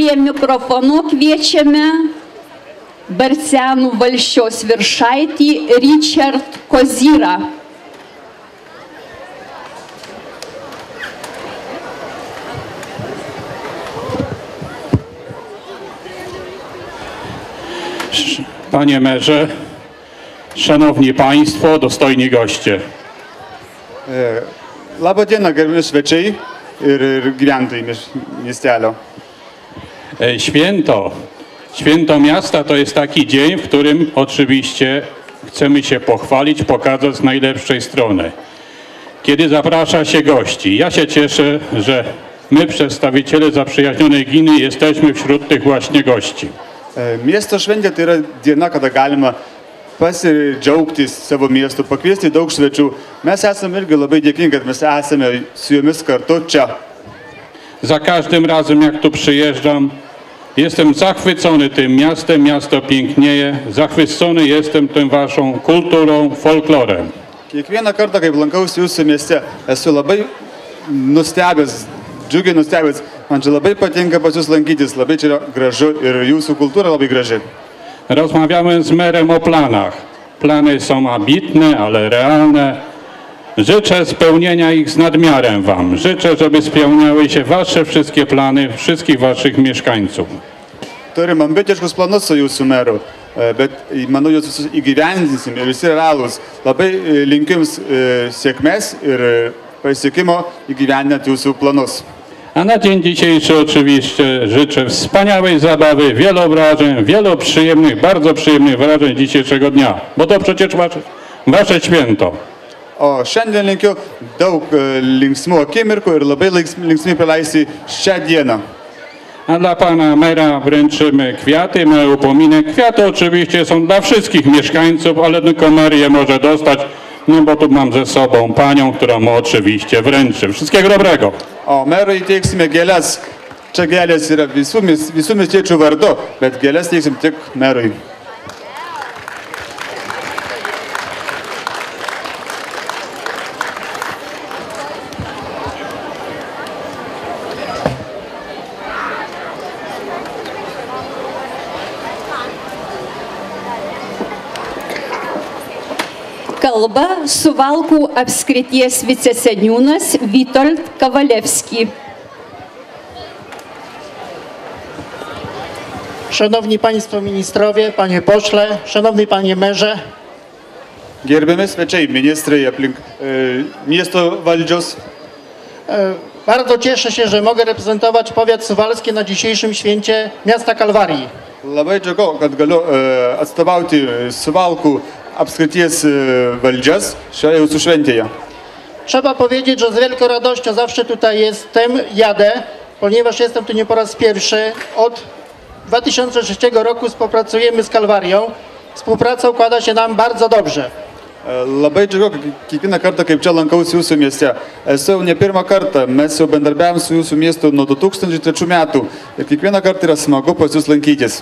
[SPEAKER 4] Prie mikrofono kviečiame Barsenų valsčiaus viršaitį Richard Kozyrą.
[SPEAKER 11] Panie merze, szanowni państwo, dostojni goście.
[SPEAKER 12] Labą dieną, gerbiami svečiai ir gyventojai miestelio.
[SPEAKER 11] Święto miasta to jest taki dzień, w którym oczywiście chcemy się pochwalić, pokazać z najlepszej strony. Kiedy zaprasza się gości. Ja się cieszę, że my, przedstawiciele zaprzyjaźnionej gminy, jesteśmy wśród tych właśnie gości.
[SPEAKER 12] Miesto šventė tai yra diena, kada galima pasidžiaugti savo miestu, pakviesti daug svečių. Mes esame irgi labai dėkingi, kad mes esame su jumis kartu čia.
[SPEAKER 11] Za każdym razem, jak tu przyjeżdżam, jestem zachwycony tym miastem, miasto pięknieje, zachwycony jestem tym waszą kulturą, folklorem.
[SPEAKER 12] Kiekvieną kartą, kai lankausi jūsų mieste, esu labai nustebęs, džiugiai nustebęs. Man čia labai patinka pas jūs lankytis, labai čia yra gražu ir jūsų kultūra labai graži.
[SPEAKER 11] Rozmawiamy z merem o planach. Plany są ambitne, ale realne. Życzę spełnienia ich z nadmiarem wam. Życzę, żeby spełniały się wasze wszystkie plany, wszystkich waszych mieszkańców.
[SPEAKER 12] Turim ambitiškus planus su jūsų meru, bet manau, jūs visus įgyvendinsim ir visi realūs. Labai linkiu jums sėkmės ir pasiekimo įgyvendinant jūsų planus.
[SPEAKER 11] A na dzień dzisiejszy oczywiście życzę wspaniałej zabawy, wielu wrażeń, wielu przyjemnych, bardzo przyjemnych wrażeń dzisiejszego dnia, bo to przecież wasze święto.
[SPEAKER 12] O šiandien linkiu daug linksmų akimirkų ir labai linksmai praleisti šią dieną.
[SPEAKER 11] A dla pana mera wręczymy kwiaty, mały upominek. Kwiaty oczywiście są dla wszystkich mieszkańców, ale tylko mer je może dostać, no bo tu mam ze sobą panią, która mu oczywiście wręczy. Wszystkiego dobrego.
[SPEAKER 12] O merui teiksime gėles. Čia gėlės yra visų miestiečių vardu, bet gėlės teiksim tik merui.
[SPEAKER 4] Kalba Suwałkų apskrities viceseniūnas Witold Kawalewski.
[SPEAKER 13] Szanowni Państwo Ministrowie, Panie Pośle, Szanowny Panie Merze.
[SPEAKER 12] Gerbiami svečiai, ministrai aplink miesto valdžios.
[SPEAKER 13] Bardzo cieszę się, że mogę reprezentować powiat suwalski na dzisiejszym święcie miasta Kalwarii.
[SPEAKER 12] Labai džiugu, kad galiu atstovauti Suwałkų apskrities valdžias šioje jūsų šventėje.
[SPEAKER 13] Trzeba powiedzieć, że z wielką radością zawsze tutaj jestem, jadę, ponieważ jestem tu nie po raz pierwszy. Od 2003 roku współpracujemy z Kalwarią. Współpraca układa się nam bardzo dobrze.
[SPEAKER 12] Labai džiugu, kiekvieną kartą, kaip čia lankausi jūsų mieste. Esu jau ne pirmą kartą, mes jau bendarbiavom su jūsų miestu nuo 2003 metų. Ir kiekvieną kartą yra smagu pas jūs lankytis.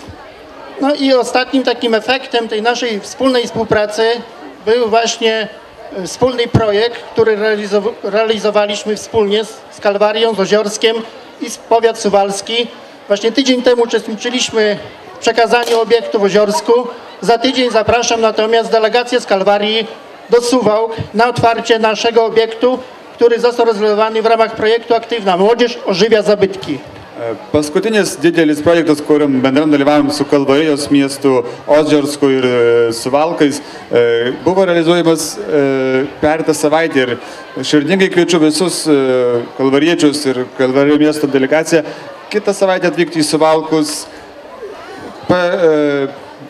[SPEAKER 13] No i ostatnim takim efektem tej naszej wspólnej współpracy był właśnie wspólny projekt, który realizowaliśmy wspólnie z Kalwarią, z Oziorskiem i z powiat suwalski. Właśnie tydzień temu uczestniczyliśmy w przekazaniu obiektu w Oziorsku. Za tydzień zapraszam natomiast delegację z Kalwarii do Suwałk na otwarcie naszego obiektu, który został rozwiązany w ramach projektu Aktywna Młodzież ożywia zabytki.
[SPEAKER 12] Paskutinis didelis projektas, kuriam bendram dalyvavom su Kalvarijos miestu Oziorsku ir Suvalkais, buvo realizuojamas pereitą savaitę ir širdingai kviečiu visus kalvariečius ir Kalvarijos miesto delegaciją kitą savaitę atvykti į Suvalkus,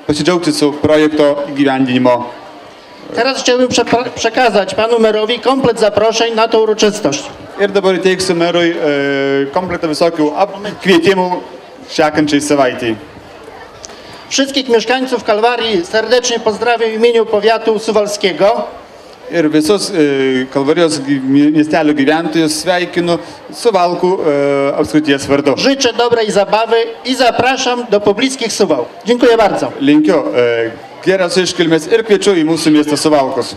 [SPEAKER 12] pasidžiaugti su projekto įgyvendinimo.
[SPEAKER 13] Teraz chciałbym przekazać panu merowi komplet zaproszeń na tą uroczystość.
[SPEAKER 12] Ir dabar teiksiu merui kompletą visokių kvietimų sekančiai savaitei.
[SPEAKER 13] Wszystkich mieszkańców Kalwarii serdecznie pozdrawiam w imieniu powiatu suwalskiego.
[SPEAKER 12] Ir visus Kalvarijos miestelio gyventojus sveikinu Suwałkų apskrities vardu.
[SPEAKER 13] Życzę dobrej zabawy i zapraszam do pobliskich Suwałk. Dziękuję bardzo.
[SPEAKER 12] Linkiu geros iškilmės ir kviečiu į mūsų miestą Suvalkus.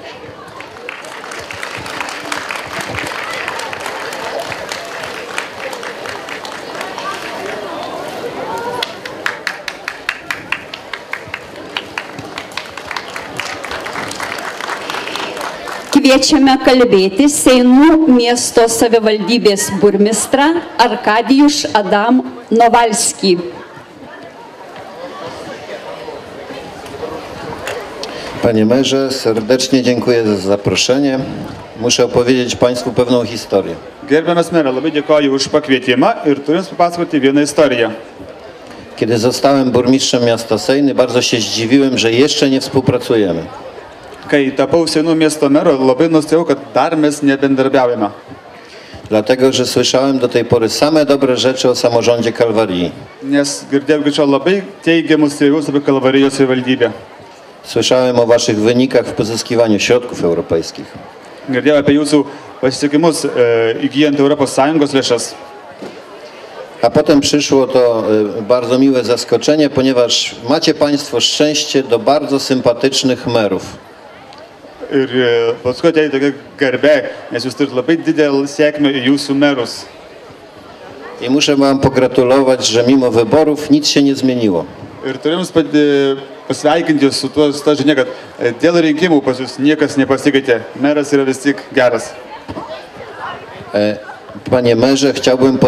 [SPEAKER 4] Kviečiame kalbėti Seinų miesto savivaldybės burmistrą Arkadijusz Adam Nowalski.
[SPEAKER 14] Panie merze, serdecznie dziękuję za zaproszenie. Muszę opowiedzieć Państwu pewną historię.
[SPEAKER 12] Gerbiamas mere, labai dėkoju už pakvietimą ir turim papasakoti vieną istoriją.
[SPEAKER 14] Kiedy zostałem burmistrzem miasta Sejny, bardzo się zdziwiłem, że jeszcze nie współpracujemy.
[SPEAKER 12] Kai tapau Seinų miesto meru, labai nustebau, kad dar mes nebendarbiaujame.
[SPEAKER 14] Dlatego, że słyszałem do tej pory same dobre rzeczy o samorządzie Kalwarii.
[SPEAKER 12] Nes girdėjau iki šiol labai teigiamus dalykus apie Kalvarijos savivaldybę.
[SPEAKER 14] Słyszałem o Waszych wynikach w pozyskiwaniu środków europejskich.
[SPEAKER 12] Girdėjau apie jūsų pasisekimus įgyjant ES lėšas.
[SPEAKER 14] A potem przyszło to bardzo miłe zaskoczenie, ponieważ macie Państwo szczęście do bardzo sympatycznych merów.
[SPEAKER 12] Ir paskui atėjo tokia garbė, nes jūs turite labai didelę sėkmę į jūsų merus.
[SPEAKER 14] I muszę Wam pogratulować, że mimo wyborów nic się nie zmieniło.
[SPEAKER 12] Ir turim pasveikinti su ta žinia, kad dėl rinkimų pas jūs niekas nepasikeitė. Meras yra vis tik geras.
[SPEAKER 14] Panie merze, chciałbym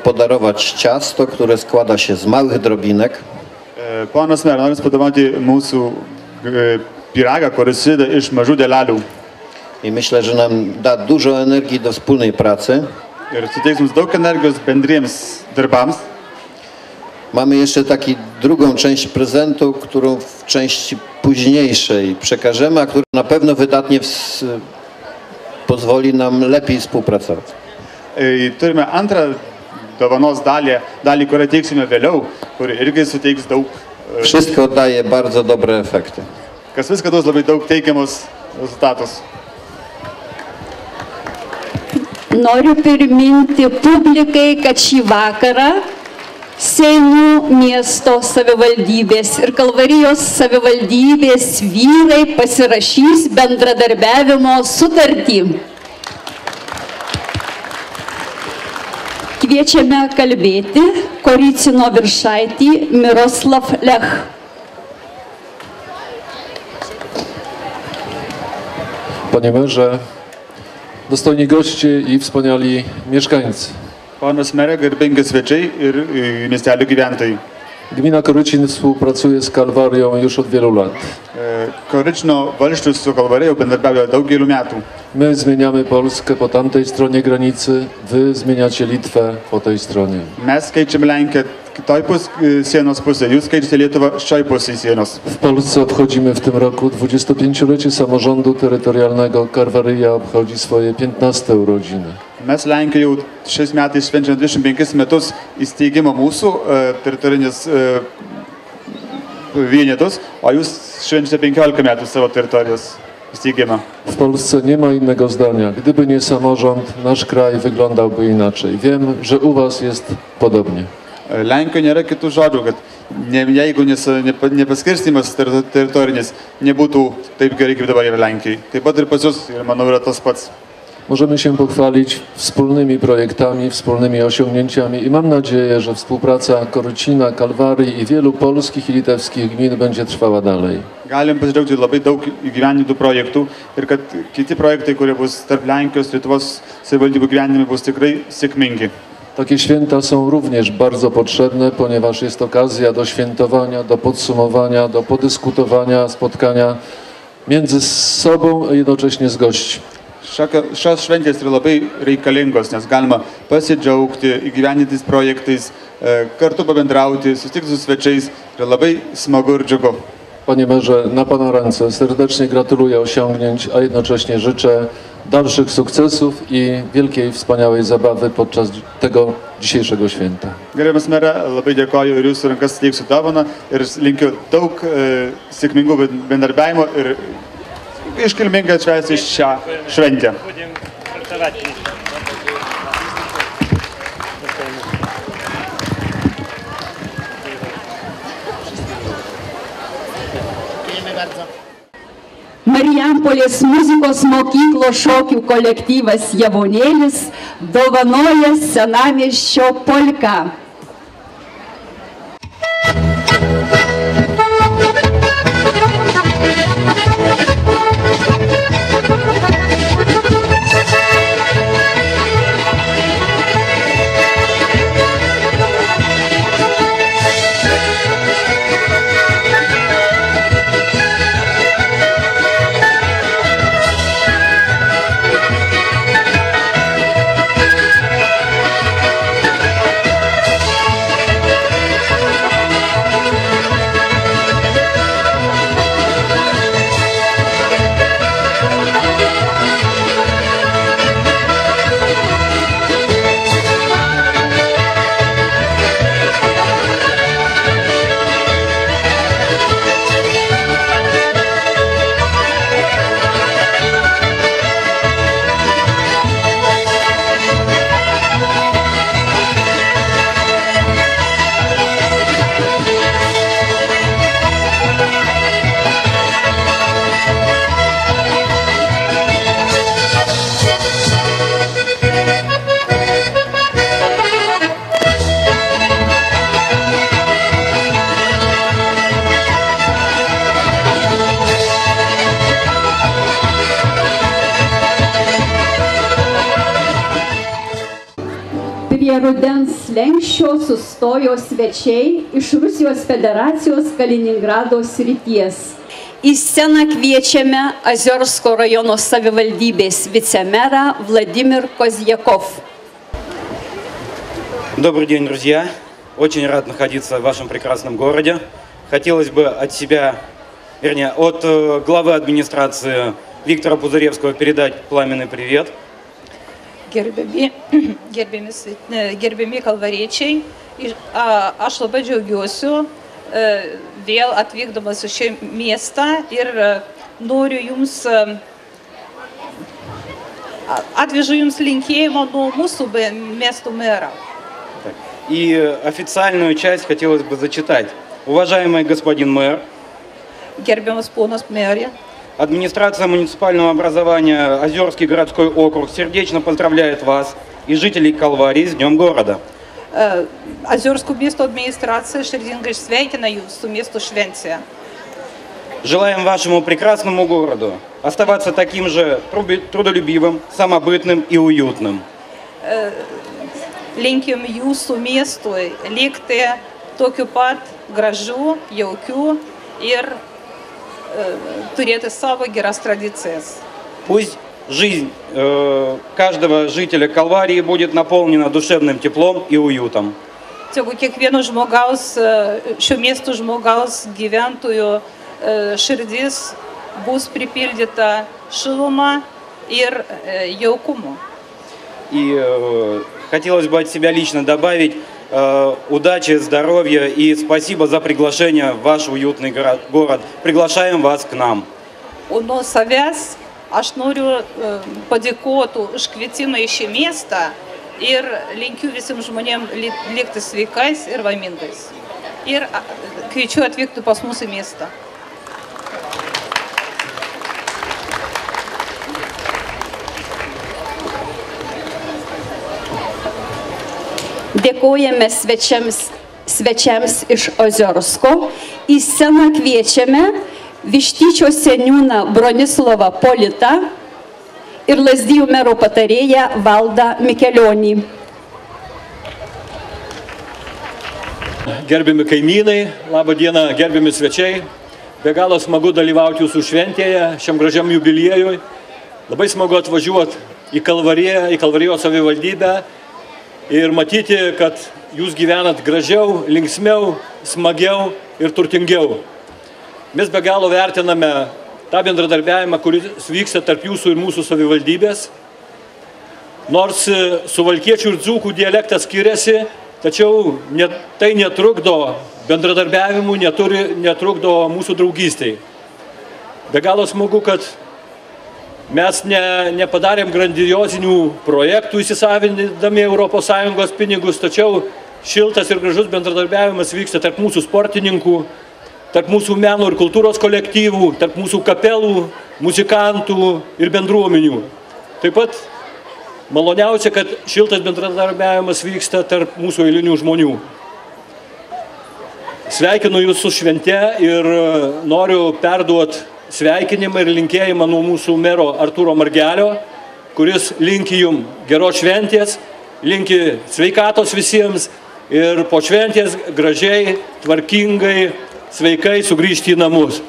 [SPEAKER 14] podarować ciasto, które składa się z małych drobinek.
[SPEAKER 12] Ponas mer, norim padovanoti mūsų pyragą, kuris susideda iš mažų dalelių.
[SPEAKER 14] I myślę, że nam da dużo energii do wspólnej pracy.
[SPEAKER 12] Ir suteiks mums daug energijos bendriems darbams.
[SPEAKER 14] Mamy jeszcze drugą część prezentu, którą w części późniejszej przekażemy, a która na pewno wydatnie pozwoli nam lepiej współpracować.
[SPEAKER 12] Turime antrą dovanos dalį, kurią teiksime vėliau, kuri irgi suteiks daug.
[SPEAKER 14] Wszystko daje bardzo dobre efekty.
[SPEAKER 12] Kas viską duos labai daug teigiamus rezultatus.
[SPEAKER 4] Noriu priminti publikai, kad šį vakarą Seinų miesto savivaldybės ir Kalvarijos savivaldybės vyrai pasirašys bendradarbiavimo sutartį. Kviečiame kalbėti Korycino viršaitį Miroslav Lech.
[SPEAKER 15] Panie merze, dostojni goście i wspaniali mieszkańcy.
[SPEAKER 12] Ponas mere, garbingi svečiai ir miestelio gyventojai.
[SPEAKER 15] Gmina Korycin współpracuje z Kalwarią już od wielu lat.
[SPEAKER 12] Korycino valsčius su Kalvarija jau bendradarbiauja daugelių metų.
[SPEAKER 15] My zmieniamy Polskę po tamtej stronie granicy, wy zmieniacie Litwę po tej stronie.
[SPEAKER 12] Mes keičiame Lenkiją kitoj sienos pusėje, jūs keičiate Lietuvą šioj pusėje sienos.
[SPEAKER 15] W Polsce obchodzimy w tym roku 25-lecie samorządu terytorialnego. Kalwaria obchodzi swoje 15 urodziny.
[SPEAKER 12] Mes Lenkijoje jau šiais metais švenčiame 25 metus įsteigimo mūsų teritorinės vienetus, o jūs švenčiate 15 metų savo teritorijos įsteigimą.
[SPEAKER 15] W Polsce nie ma innego zdania. Gdyby nie samorząd, nasz kraj wyglądałby inaczej. Wiem, że u was jest podobnie.
[SPEAKER 12] Lenkijoje nėra kitų žodžių, kad jeigu nepaskirstymas teritorinis nebūtų taip gerai, kaip dabar yra Lenkijoje. Taip pat ir pas jūs, ir manau, yra tas pats.
[SPEAKER 15] Możemy się pochwalić wspólnymi projektami, wspólnymi osiągnięciami i mam nadzieję, że współpraca Korycina, Kalwarii i wielu polskich i litewskich gmin będzie trwała dalej.
[SPEAKER 12] Galim pasidžiaugti labai daug įgyvendintų projektų ir kad kiti projektai, kurie bus tarp Lenkijos, Lietuvos savivaldybių gyvenime, bus tikrai sėkmingi.
[SPEAKER 15] Takie święta są również bardzo potrzebne, ponieważ jest okazja do świętowania, do podsumowania, do podyskutowania, spotkania między sobą a jednocześnie z gośćmi.
[SPEAKER 12] Šios šventės yra labai reikalingos, nes galima pasidžiaugti įgyvendintais projektais, kartu pabendrauti, susitikti su svečiais, yra labai smagu ir džiugu.
[SPEAKER 15] Panie merze, na pana ręce serdecznie gratuluję osiągnięć, a jednocześnie życzę dalszych sukcesów i wielkiej, wspaniałej zabawy podczas tego dzisiejszego święta.
[SPEAKER 12] Gerbiamas mere, labai dėkoju ir jūsų rankas teiksiu dovaną ir linkiu daug sėkmingų bendarbiavimo ir iškilmingai atšvęsti šią šventę.
[SPEAKER 4] Marijampolės muzikos mokyklos šokių kolektyvas Javonėlis dovanoja senamiesčio polką. prie rudens slenksčio sustojo svečiai iš Rusijos federacijos Kaliningrado srities. Į sceną kviečiame Озерского rajono savivaldybės vicemerą Владимир Козьяков.
[SPEAKER 16] Добрый день, друзья! Очень рад находиться в вашем прекрасном городе. Хотелось бы от себя, вернее, от главы администрации Виктора Пузыревского передать пламенный привет.
[SPEAKER 17] Gerbiami kalvariečiai, aš labai džiaugiuosi vėl atvykdamas į šį miestą ir noriu jums, atvežu jums linkėjimą nuo mūsų miesto мэра.
[SPEAKER 16] И официальную часть хотелось бы зачитать. Уважаемый господин мэр,
[SPEAKER 17] Gerbiamas ponas merė,
[SPEAKER 16] администрация муниципального образования Озерский городской округ сердечно поздравляет вас и жителей Kalvarijos с Днем города.
[SPEAKER 17] Озерскую мiesto администрация širdingai sveikina jūs su miesto švente.
[SPEAKER 16] Желаем вашему прекрасному городу оставаться таким же трудолюбивым, самобытным и уютным.
[SPEAKER 17] Linkim jūsų miestui likti tokiu pat gražiu, jaukiu ir turėti savo geras tradicijas.
[SPEAKER 16] Пусть жизнь каждого жителя Kalvarijos будет наполнена душевным теплом и уютом.
[SPEAKER 17] Tegu kiekvieno žmogaus, šio miesto žmogaus gyventojų širdis bus pripildyta šiluma ir jaukumu.
[SPEAKER 16] И хотелось бы от себя лично добавить удачи, здоровья и спасибо за приглашение в ваш уютный город. Приглашаем вас к нам.
[SPEAKER 17] Nuo savęs aš noriu padėkoti už kvietimą į šį miestą ir linkiu visiems žmonėms likti sveikais ir laimingais. Ir kviečiu atvykti pas mus į miestą.
[SPEAKER 4] Dėkojame svečiams iš Озерsko. Į sceną kviečiame Vištyčio seniūną Bronislavą Politą ir Lazdijų mero patarėją Valdą Mikelionį.
[SPEAKER 18] Gerbiami kaimynai, labą dieną, gerbiami svečiai. Be galo smagu dalyvauti jūsų šventėje, šiam gražiam jubiliejui. Labai smagu atvažiuoti į Kalvariją, į Kalvarijos savivaldybę ir matyti, kad jūs gyvenat gražiau, linksmiau, smagiau ir turtingiau. Mes be galo vertiname tą bendradarbiavimą, kuris vyksta tarp jūsų ir mūsų savivaldybės. Nors suvalkiečių ir dzūkų dialektas skiriasi, tačiau tai netrukdo bendradarbiavimui, netrukdo mūsų draugystei. Be galo smagu, kad mes nepadarėm grandiozinių projektų įsisavindami ES pinigus, tačiau šiltas ir gražus bendradarbiavimas vyksta tarp mūsų sportininkų, tarp mūsų meno ir kultūros kolektyvų, tarp mūsų kapelų, muzikantų ir bendruomenių. Taip pat maloniausia, kad šiltas bendradarbiavimas vyksta tarp mūsų eilinių žmonių. Sveikinu jūs su švente ir noriu perduoti sveikinimą ir linkėjimą nuo mūsų mero Artūro Margelio, kuris linki jums geros šventės, linki sveikatos visiems ir po šventės gražiai, tvarkingai, sveikai sugrįžti į namus.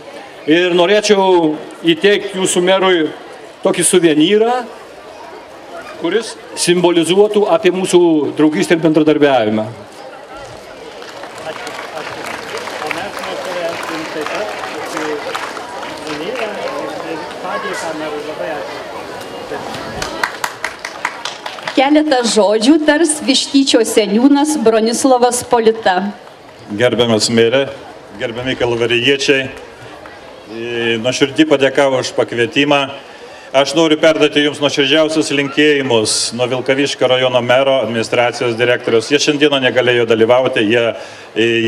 [SPEAKER 18] Ir norėčiau įteikti jūsų merui tokį suvenyrą, kuris simbolizuotų apie mūsų draugystę ir bendradarbiavimą.
[SPEAKER 4] Keletą žodžių tars Vištyčio seniūnas Bronislavas Polita.
[SPEAKER 19] Gerbiamas merė, gerbiami kalvarijiečiai, nuoširdžiai padėkau už pakvietimą. Aš noriu perduoti jums nuoširdžiausius linkėjimus nuo Vilkaviškio rajono mero, administracijos direktorius. Jie šiandieną negalėjo dalyvauti, jie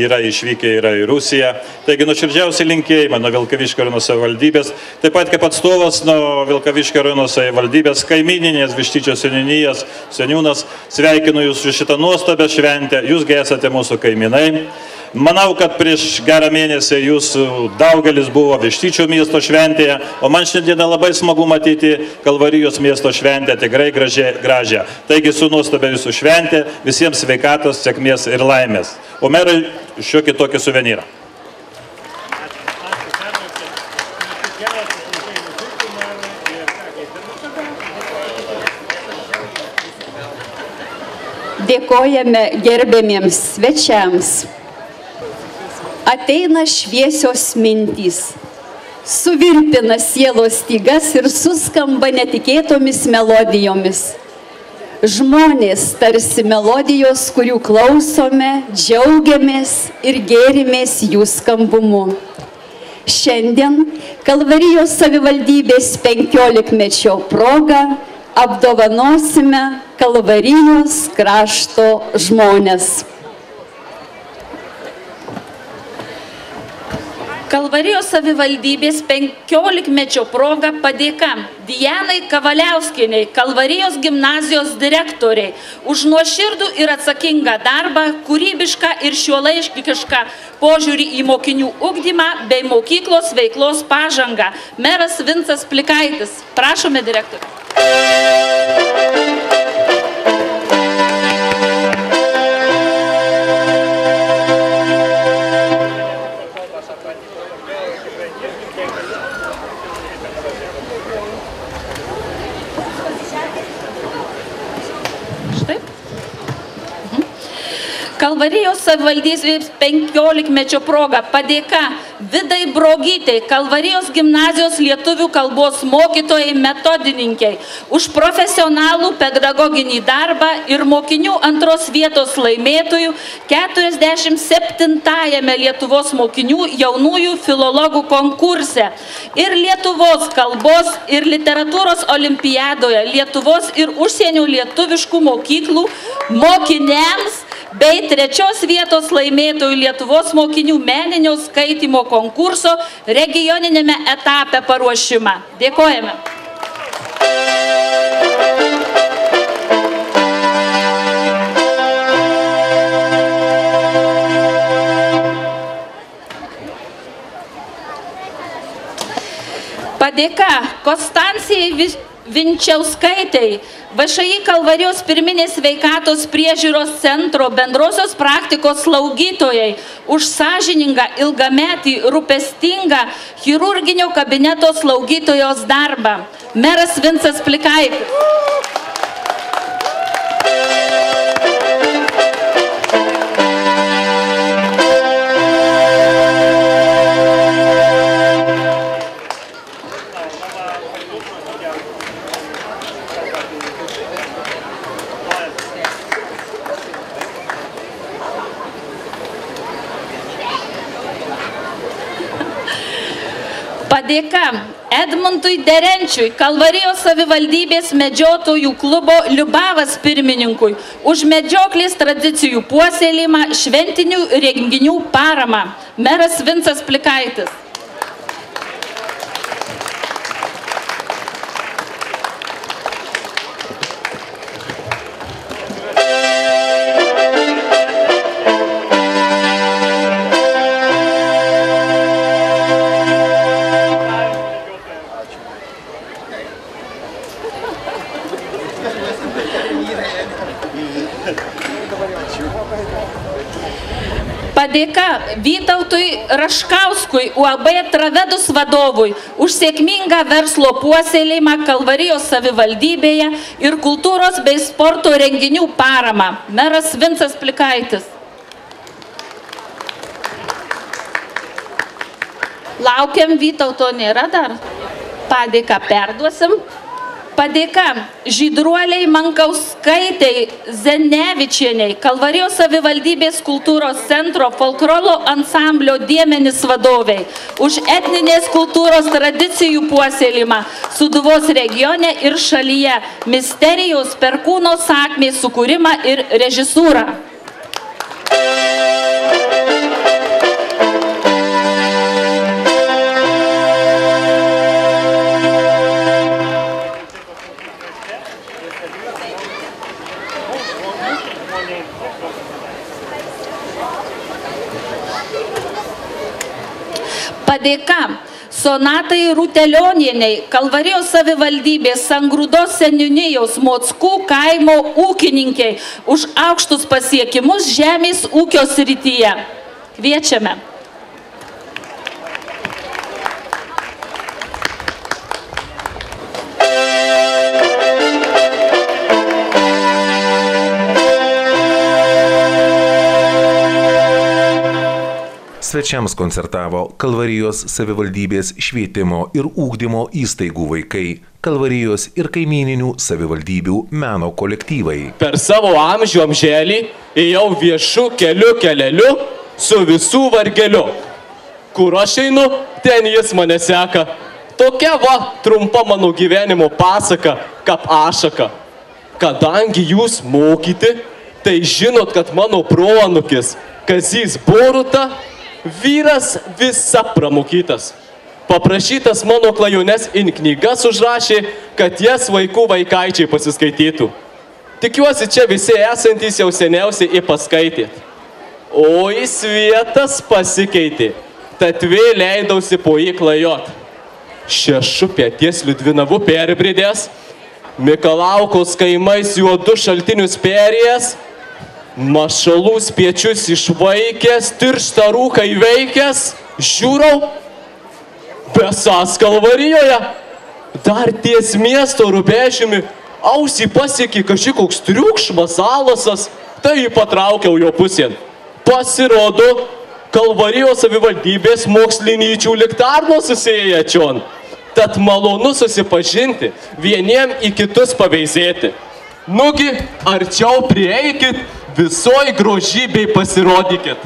[SPEAKER 19] yra išvykę į Rusiją. Taigi nuoširdžiausi linkėjimai nuo Vilkaviškio rajono savivaldybės. Taip pat kaip atstovas nuo Vilkaviškio rajono savivaldybės, kaimininės Vištyčio seniūnas, sveikinu jūs su šitą nuostabią šventę. Jūsgi esate mūsų kaimynai. Manau, kad prieš gerą mėnesį jūsų daugelis buvo Vištyčio miesto šventėje, o man šiandieną labai smagu matyti Kalvarijos miesto šventę, tikrai gražią. Taigi su nuostabia jūsų šventė, visiems sveikatos, sėkmės ir laimės. O merai šiokį tokį suvenyrą.
[SPEAKER 4] Dėkojame gerbėmiems svečiams. Ateina šviesios mintys, suvirpina sielos stygas ir suskamba netikėtomis melodijomis. Žmonės tarsi melodijos, kurių klausome, džiaugiamės ir gėrimės jų skambumu. Šiandien Kalvarijos savivaldybės 15-mečio proga apdovanosime Kalvarijos krašto žmones.
[SPEAKER 7] Kalvarijos savivaldybės 15-mečio proga padėka Dianai Kavaliauskienei, Kalvarijos gimnazijos direktoriai, už nuoširdų ir atsakingą darbą, kūrybišką ir šiuolaikišką požiūrį į mokinių ugdymą bei mokyklos veiklos pažangą. Meras Vincas Plikaitis. Prašome, direktorių. Kalvarijos savivaldybės 15-mečio proga padėka Vidai Brogytei, Kalvarijos gimnazijos lietuvių kalbos mokytojai metodininkiai, už profesionalų pedagoginį darbą ir mokinių antros vietos laimėtojų 47-ąjame Lietuvos mokinių jaunųjų filologų konkurse ir Lietuvos kalbos ir literatūros olimpiadoje Lietuvos ir užsienio lietuviškų mokyklų mokiniams bei 3 vietos laimėtojų Lietuvos mokinių meninio skaitymo konkurso regioninėme etape paruošimą. Dėkojame. Padėka Konstancijai Vinčiauskaitei, VŠI Kalvarijos pirminės sveikatos priežiūros centro bendrosios praktikos slaugytojai, už sąžiningą, ilgametį, rūpestingą chirurginio kabineto slaugytojos darbą. Meras Vincas Plikaitis. Padėka Edmundui Derenčiui, Kalvarijos savivaldybės medžiotojų klubo Liubavas pirmininkui, už medžioklės tradicijų puoselėjimą, šventinių renginių paramą. Meras Vincas Plikaitis. Padėka Vytautui Raškauskui, UAB Travedus vadovui, už sėkmingą verslo puoselėjimą Kalvarijos savivaldybėje ir kultūros bei sporto renginių paramą. Meras Vincas Plikaitis. Laukiam, Vytauto nėra dar. Padėką perduosim. Padėka Žydruoliai Mankauskaitei Zenevičieniai, Kalvarijos savivaldybės kultūros centro folkloro ansamblio Diemenis vadoviai, už etninės kultūros tradicijų puoselėjimą Sūduvos regione ir šalyje, misterijos Perkūno sakmės sukūrimą ir režisūrą. Padėka Sonatai Rutelionieniai, Kalvarijos savivaldybės Sangrūdos seniūnijos Mockų kaimo ūkininkai už aukštus pasiekimus žemės ūkio srityje. Kviečiame.
[SPEAKER 1] Svečiams koncertavo Kalvarijos savivaldybės švietimo ir ugdymo įstaigų vaikai, Kalvarijos ir kaimyninių savivaldybių meno kolektyvai.
[SPEAKER 20] Per savo amžių amželį ėjau viešu keleliu su visų vargeliu. Kur aš einu, ten jis mane seka. Tokia va trumpa mano gyvenimo pasaka, kaip ašaka. Kadangi jūs mokyti, tai žinot, kad mano proanūkis Kazys Boruta vyras visa pramokytas. Paprašytas mano klajones in knygas užrašė, kad jas vaikų vaikaičiai pasiskaitytų. Tikiuosi, čia visi esantys jau seniausiai ir paskaitėt. O į svietas pasikeitė, tad vėl leidausi po jį klajot. Šešu pėties Liudvinavu perbridės, Mikalaukos kaimais juodu šaltinius perėjęs, mašalų spiečius išvaikęs, tirštą rūką įveikęs, žiūrau, besas Kalvarijoje, dar ties miesto rubežimi, ausį pasiekė kažkoks triukšmas, alasas, tai patraukiau jo pusėn. Pasirodo, Kalvarijos savivaldybės mokslinyčių liktarno susėję čion. Tad malonu susipažinti, vieniem į kitus paveizėti. Nugi, arčiau prieikit, visoj grožybei pasirodykit.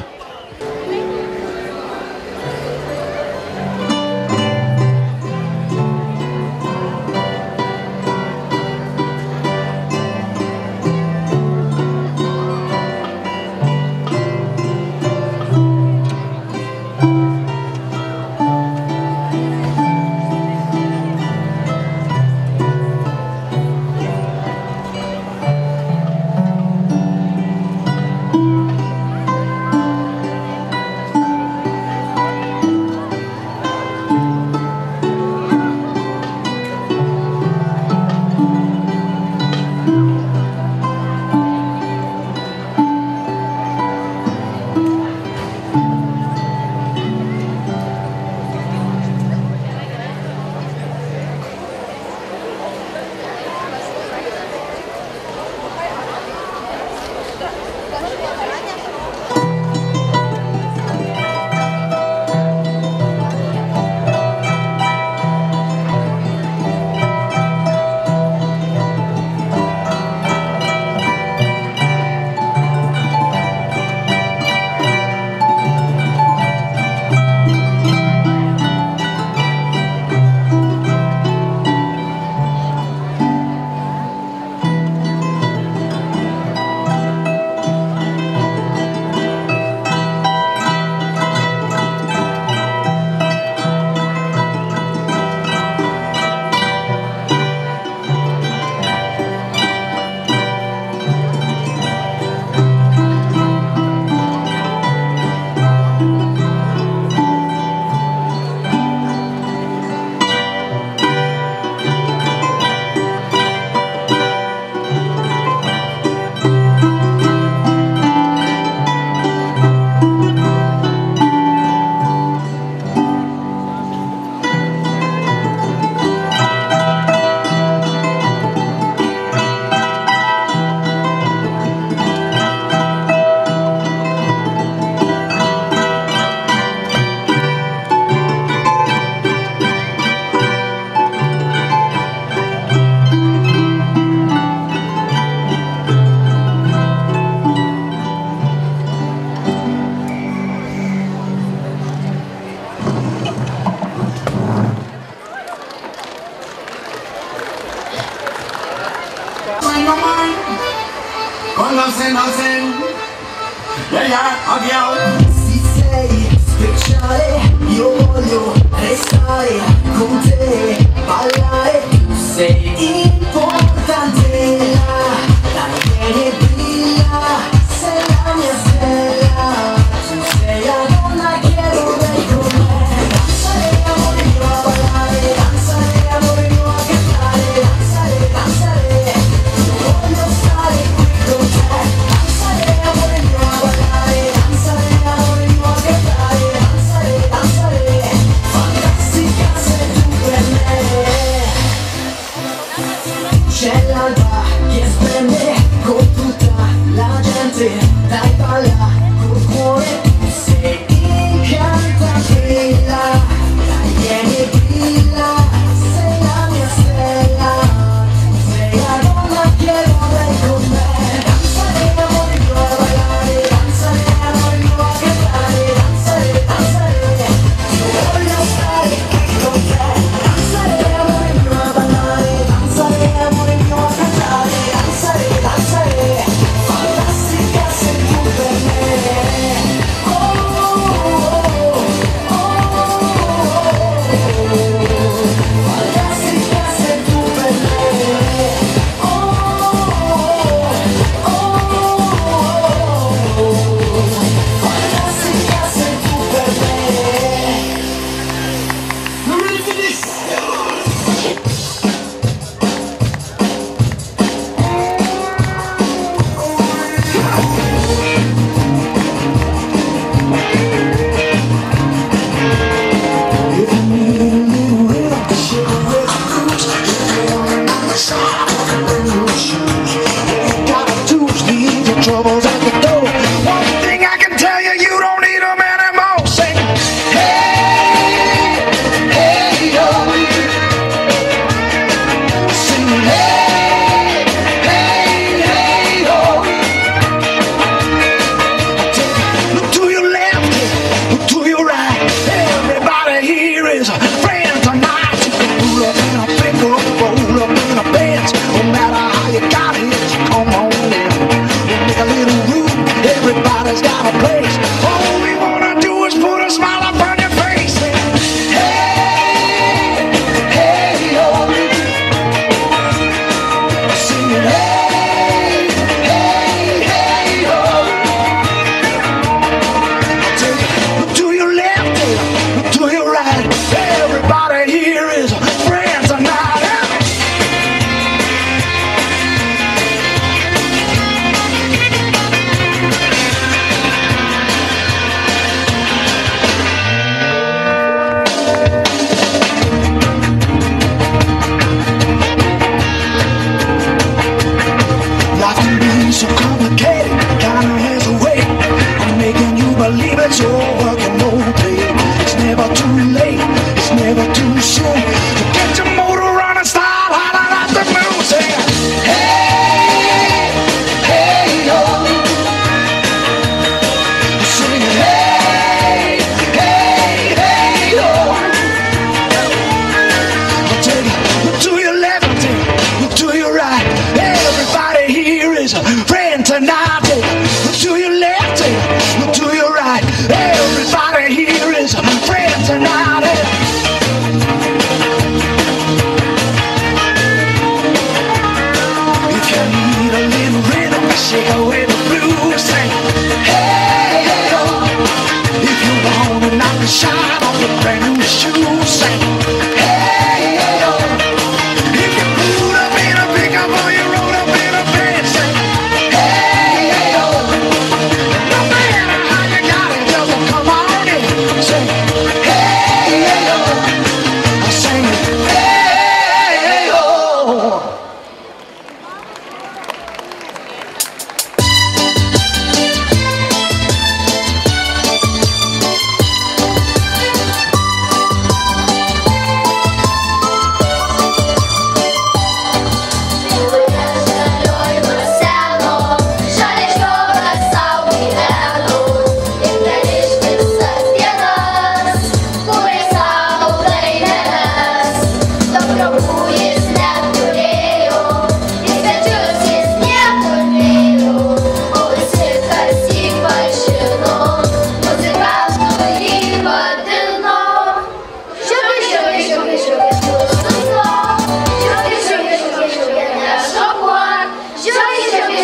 [SPEAKER 21] Si sei speciale, io voglio restare con te, ballare, tu sei importante, dai vieni e brilla, sei la mia stella, tu sei la donna che vorrei con me.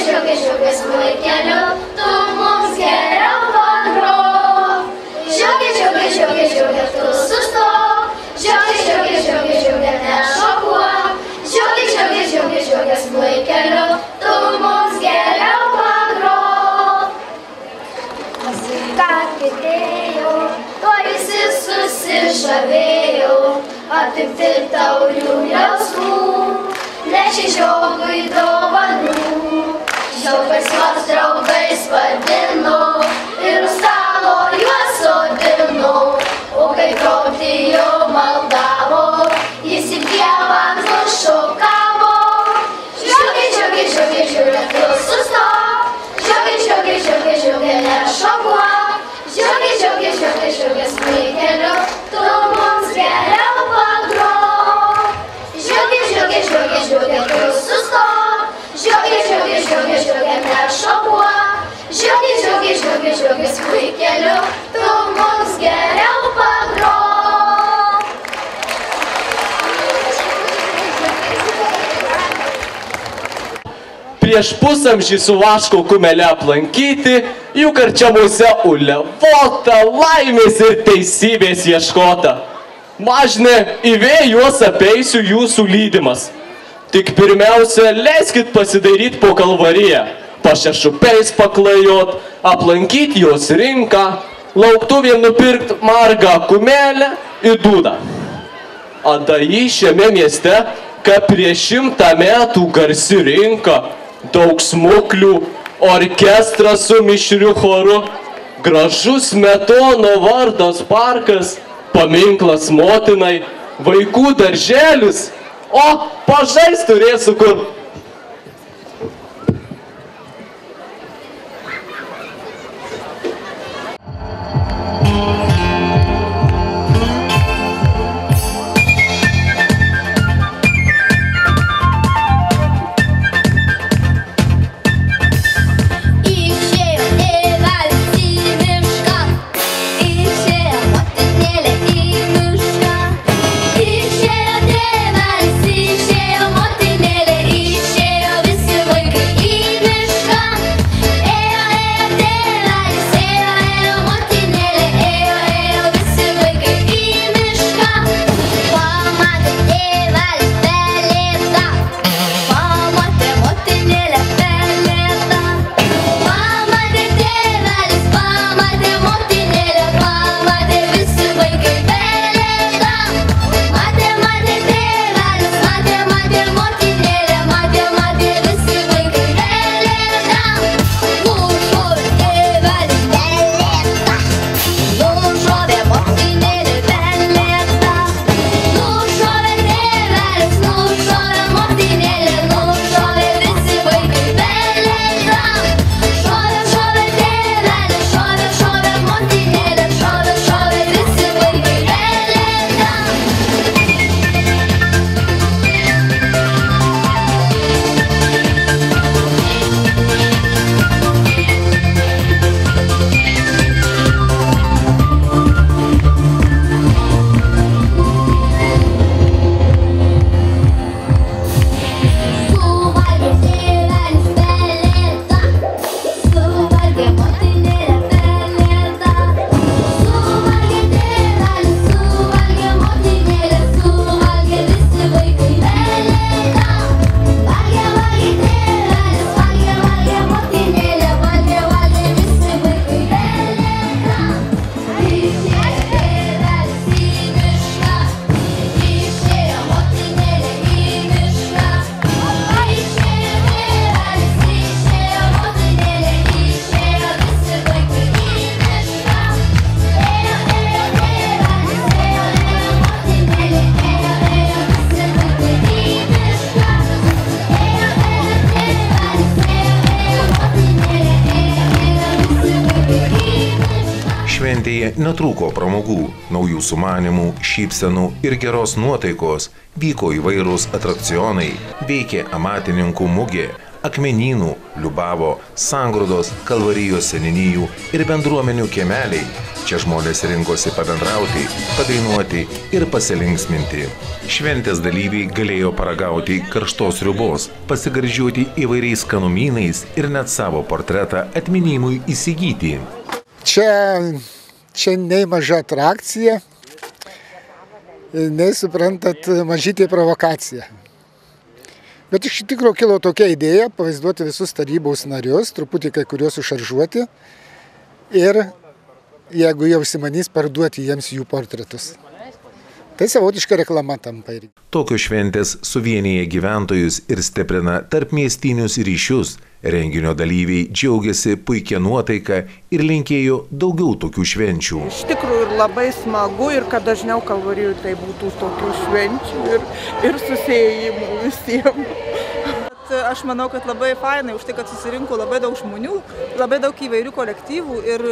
[SPEAKER 21] žiogės vaikeliu, tu mums geriau pagrok. Žiogė, tu sustok. Žiogė, nešokuok. Žiogės vaikeliu, tu mums geriau pagrok. Ką girdėjau, tuo visi susižavėjau, aptikti taurių jausmų, nešė žiogui dovanų. Žiogas juos draugais vadino ir stalo juos sodino, o kai krauti jo maldavo, jis į Dievą nušokavo. Žiogė, tu sustok. Žiogė, nešokuok. Žiogės vaikeliu, tu mums geriau pagrok. Žiogė, tu sustok. Žiogė, nešokuok. Žiogės vaikeliu, tu mums geriau pagrok.
[SPEAKER 20] Prieš pusamžį su Vaško Kumele aplankyti, jų karčiamuose ulevota, laimės ir teisybės ieškota. Mažne, įvėjai juos apeisiu jūsų lydimas. Tik pirmiausia, leiskit pasidaryti po Kalvariją, pašešupiais paklajot, aplankyti jos rinką, lauktuvėm nupirkt margą Kumelę ir dūdą. Anta jį šiame mieste, kad prieš 100 metų garsi rinka, daug smuklių, orkestras su mišriu choru, gražus Smetono vardas parkas, paminklas motinai, vaikų darželis, o pažaist turėsiu kur.
[SPEAKER 1] Šventėje netrūko pramogų, naujų sumanimų, šypsenų ir geros nuotaikos, vyko įvairūs atrakcionai, veikė amatininkų mugė, Akmenynų, Liubavo, Sangrūdos, Kalvarijos seniūnijų ir bendruomenių kiemeliai. Čia žmonės rinkosi pabendrauti, padainuoti ir pasilinksminti. Šventės dalyviai galėjo paragauti karštos sriubos, pasigardžiuoti įvairiais skanumynais ir net savo portretą atminimui įsigyti.
[SPEAKER 3] Čia nei maža atrakcija, nei suprantat mažytė provokacija. Bet iš tikrųjų kilo tokia idėja pavaizduoti visus tarybos narius, truputį kai kuriuos užšaržuoti ir jeigu jie užsimanys parduoti jiems jų portretus. Tai savotiška reklama tampa irgi.
[SPEAKER 1] Tokios šventės suvienyje gyventojus ir stiprina tarpmiestinius ryšius. Renginio dalyviai džiaugiasi puikia nuotaika ir linkėjo daugiau tokių švenčių.
[SPEAKER 22] Iš tikrųjų ir labai smagu ir kad dažniau Kalvarijų tai būtų tokių švenčių ir susėjimų visiems. Aš manau, kad labai fainai už tai, kad susirinko labai daug žmonių, labai daug įvairių kolektyvų ir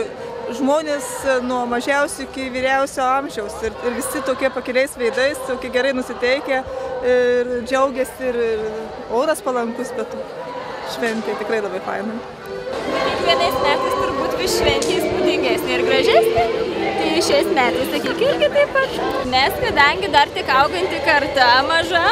[SPEAKER 22] žmonės nuo mažiausių iki vyriausio amžiaus ir visi tokie pakiliais veidais, tokie gerai nusiteikę ir džiaugiasi ir oras palankus, bet šventė tikrai labai fainai.
[SPEAKER 23] Kiekvienais metais turbūt vis šventė įspūdingesnė ir gražesnė, tai šiais metais, sakyk, irgi taip pat. Mes, kadangi dar tik auganti karta maža,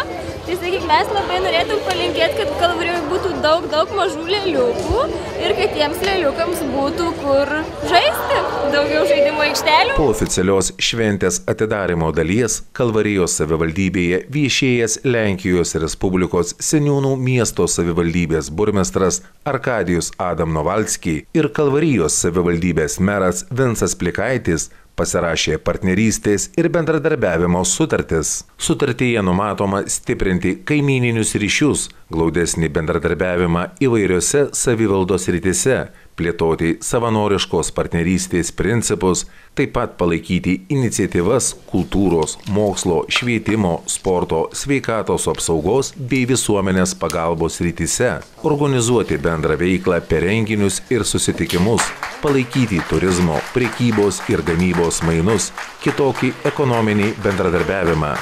[SPEAKER 23] tai sakyk, mes labai norėtum palinkėti, kad Kalvarijoje būtų daug mažų lėliukų ir kad tiems lėliukams būtų kur žaisti, daugiau žaidimo aikštelių.
[SPEAKER 1] Po oficialios šventės atidarymo dalies Kalvarijos savivaldybėje viešėjęs Lenkijos Respublikos seniūnų miesto savivaldybės burmistras Arkadijus Adam Novalskiai ir Kalvarijos savivaldybės meras Vincas Plikaitis pasirašė partnerystės ir bendradarbiavimo sutartis. Sutartyje numatoma stiprinti kaimyninius ryšius, glaudesnį bendradarbiavimą įvairiose savivaldos srityse, plėtoti savanoriškos partnerystės principus, taip pat palaikyti iniciatyvas kultūros, mokslo, švietimo, sporto, sveikatos apsaugos bei visuomenės pagalbos srityse, organizuoti bendrą veiklą per renginius ir susitikimus, palaikyti turizmo, prekybos ir gamybos mainus, kitokį ekonominį bendradarbiavimą.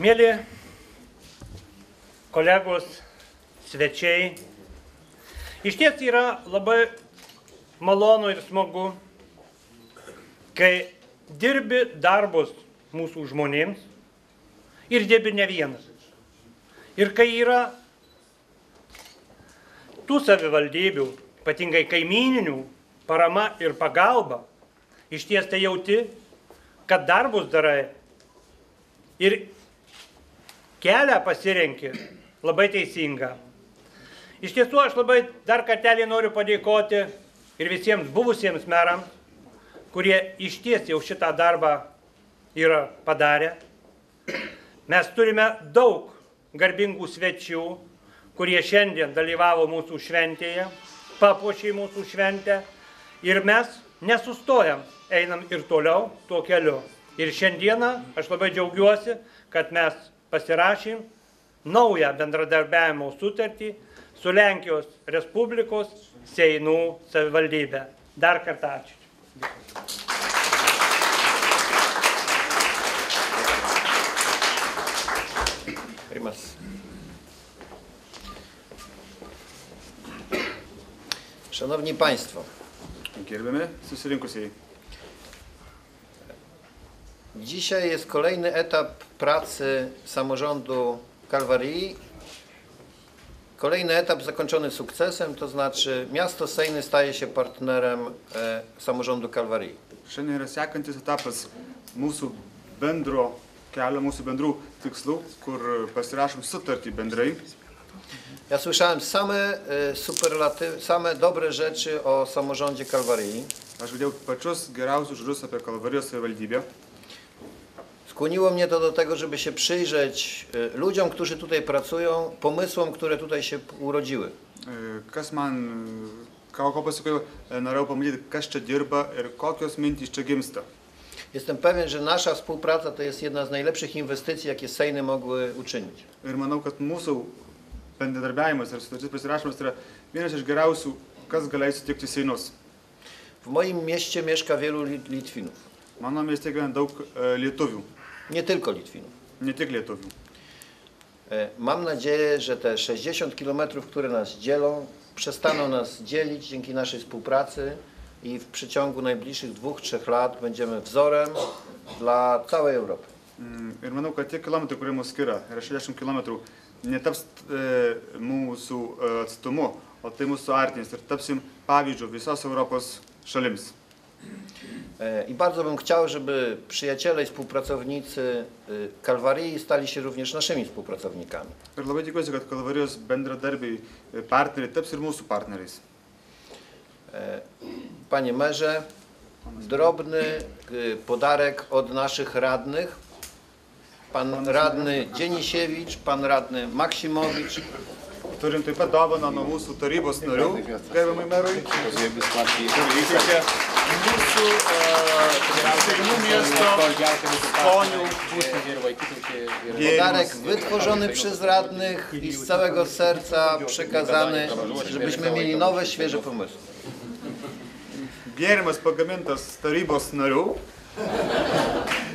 [SPEAKER 5] Mėly kolegos, svečiai, iš ties yra labai malonu ir smagu, kai dirbi darbus mūsų žmonėms ir dirbi ne vienas. Ir kai yra tų savivaldybių, ypatingai kaimyninių, parama ir pagalba, iš ties tai jauti, kad darbus darai ir kelią pasirenki labai teisingą. Iš tiesų, aš labai dar kartelį noriu padėkoti ir visiems buvusiems merams, kurie iš ties jau šitą darbą yra padarę. Mes turime daug garbingų svečių, kurie šiandien dalyvavo mūsų šventėje, papuošė mūsų šventę ir mes nesustojam, einam ir toliau tuo keliu. Ir šiandieną aš labai džiaugiuosi, kad mes pasirašėm naują bendradarbiavimo sutartį su Lenkijos Respublikos Seinų savivaldybė. Dar kartą ačiū.
[SPEAKER 14] Szanowni Państwo,
[SPEAKER 12] gerbiami susirinkusieji.
[SPEAKER 14] Dzisiaj jest kolejny etap pracy samorządu Kalwarii. Kolejny etap zakończony sukcesem, to znaczy miasto Sejny staje się partnerem samorządu Kalwarii.
[SPEAKER 12] Šiandien yra sekantis etapas mūsų bendro kelio, mūsų bendrų tikslų, kur pasirašom sutartį bendrai.
[SPEAKER 14] Ja słyszałem same dobre rzeczy o samorządzie Kalwarii.
[SPEAKER 12] Aš girdėjau pačius geriausius žodžius apie Kalvarijos savivaldybę.
[SPEAKER 14] Skłoniło mnie to do tego, żeby się przyjrzeć ludziom, którzy tutaj pracują, pomysłom, które tutaj się urodziły.
[SPEAKER 12] Kas man, ko pasakoju, norėjau pamatyti, kas čia dirba ir kokios mintys čia gimsta.
[SPEAKER 14] Jestem pewien, że nasza współpraca to jest jedna z najlepszych inwestycji, jakie Sejny mogły uczynić.
[SPEAKER 12] Ir manau, kad mūsų bendradarbiavimas ir sutartis pasirašymas yra vienas iš geriausių, kas galėjo sutikti Seinus.
[SPEAKER 14] W moim mieście mieszka wielu Litwinów.
[SPEAKER 12] Mano mieste gyvena daug lietuvių.
[SPEAKER 14] Nie tylko Litwinów.
[SPEAKER 12] Nie tik lietuvių.
[SPEAKER 14] Mam nadzieję, że te 60 km, które nas dzielą, przestaną nas dzielić dzięki naszej współpracy i w przeciągu najbliższych 2-3 lat będziemy wzorem dla całej Europy.
[SPEAKER 12] Ir manau, kad tie kilometrai, kurie mus skiria, yra 60 km, netaps mūsų atstumu, o tai mūsų artins ir tapsim pavyzdžiu visos Europos šalims.
[SPEAKER 14] I bardzo bym chciał, żeby przyjaciele i współpracownicy Kalwarii stali się również naszymi współpracownikami.
[SPEAKER 12] Ir labai tikiuosi, kad Kalvarijos bendradarbiai partneriai taps ir mūsų partneriais.
[SPEAKER 14] Panie merze, drobny podarek od naszych radnych. Pan radny Dzienisiewicz, pan radny Maksimowicz.
[SPEAKER 12] Turim taip pat dovaną nuo mūsų tarybos narių, gerbiamai merui. Mūsų Seinų miesto ponių.
[SPEAKER 14] Podarek wytworzony przez radnych i z całego serca przekazany, żebyśmy mieli nowe, świeże pomysły.
[SPEAKER 12] Gėrimas pagamintas tarybos narių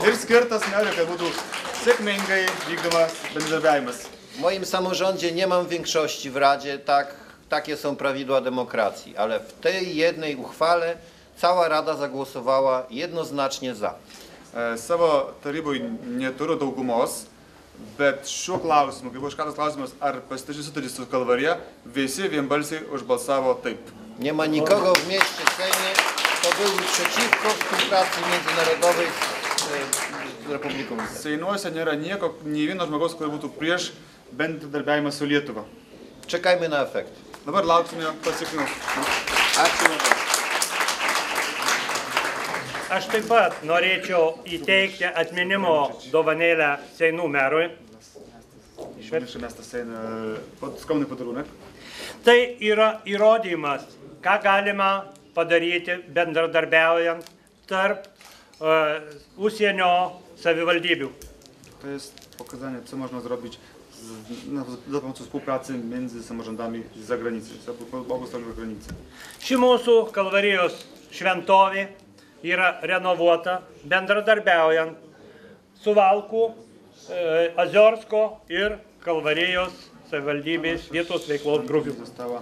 [SPEAKER 12] ir skirtas merui, kad būtų sėkmingai vykdomas bendradarbiavimas.
[SPEAKER 14] W moim samorządzie nie mam większości w Radzie, takie są prawidła demokracji, ale w tej jednej uchwale cała Rada zagłosowała jednoznacznie za.
[SPEAKER 12] Savo taryboje neturiu daugumos, bet šiuo klausimu, kaip buvo iškeltas klausimas, ar pasirašyti sutartį su Kalvarija, visi vienbalsiai užbalsavo taip.
[SPEAKER 14] Nie ma nikogo w mieście Sejmie, kto byłby przeciwko współpracy międzynarodowej z Republiką Litewą.
[SPEAKER 12] Seinuose nėra nieko, nei vieno žmogaus, kuris būtų prieš bendradarbiavimą su Lietuva.
[SPEAKER 14] Czekajmy na efekt.
[SPEAKER 12] Dabar lauksime pasiekmių.
[SPEAKER 14] Ačiū labai.
[SPEAKER 5] Aš taip pat norėčiau įteikti atminimo dovanėlę Seinų merui.
[SPEAKER 12] Skromny podarunek.
[SPEAKER 5] Tai yra įrodymas, ką galima padaryti bendradarbiaujant tarp užsienio savivaldybių.
[SPEAKER 12] To jest pokazanie, co można zrobić za pomocą współpracy między samorządami z zagranicy, z obu stron granicy.
[SPEAKER 5] Ši mūsų Kalvarijos šventovė yra renovuota bendradarbiaujant Suvalkų, Oziorsko ir Kalvarijos savivaldybės vietos veiklos grupių.
[SPEAKER 12] Została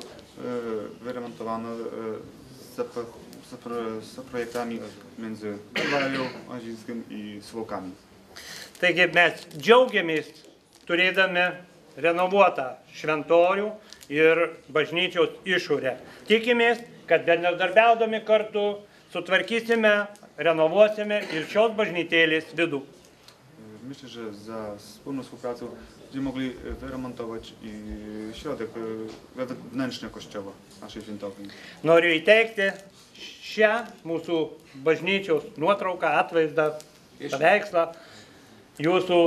[SPEAKER 12] wyremontowana z projektami między Kalwarią, Ozirskiem i Suwałkami.
[SPEAKER 5] Taigi mes džiaugiamės turėdami renovuotą šventorių ir bažnyčios išorę. Tikimės, kad bendradarbiaudami kartu sutvarkysime, renovuosime ir šios bažnytėlės vidų.
[SPEAKER 12] Myślę, że za wspólną współpracą będziemy mogli wyremontować i środek wnętrzny kościoła naszej świętowni.
[SPEAKER 5] Noriu įteikti šią mūsų bažnyčios nuotrauką, atvaizdą, paveikslą jūsų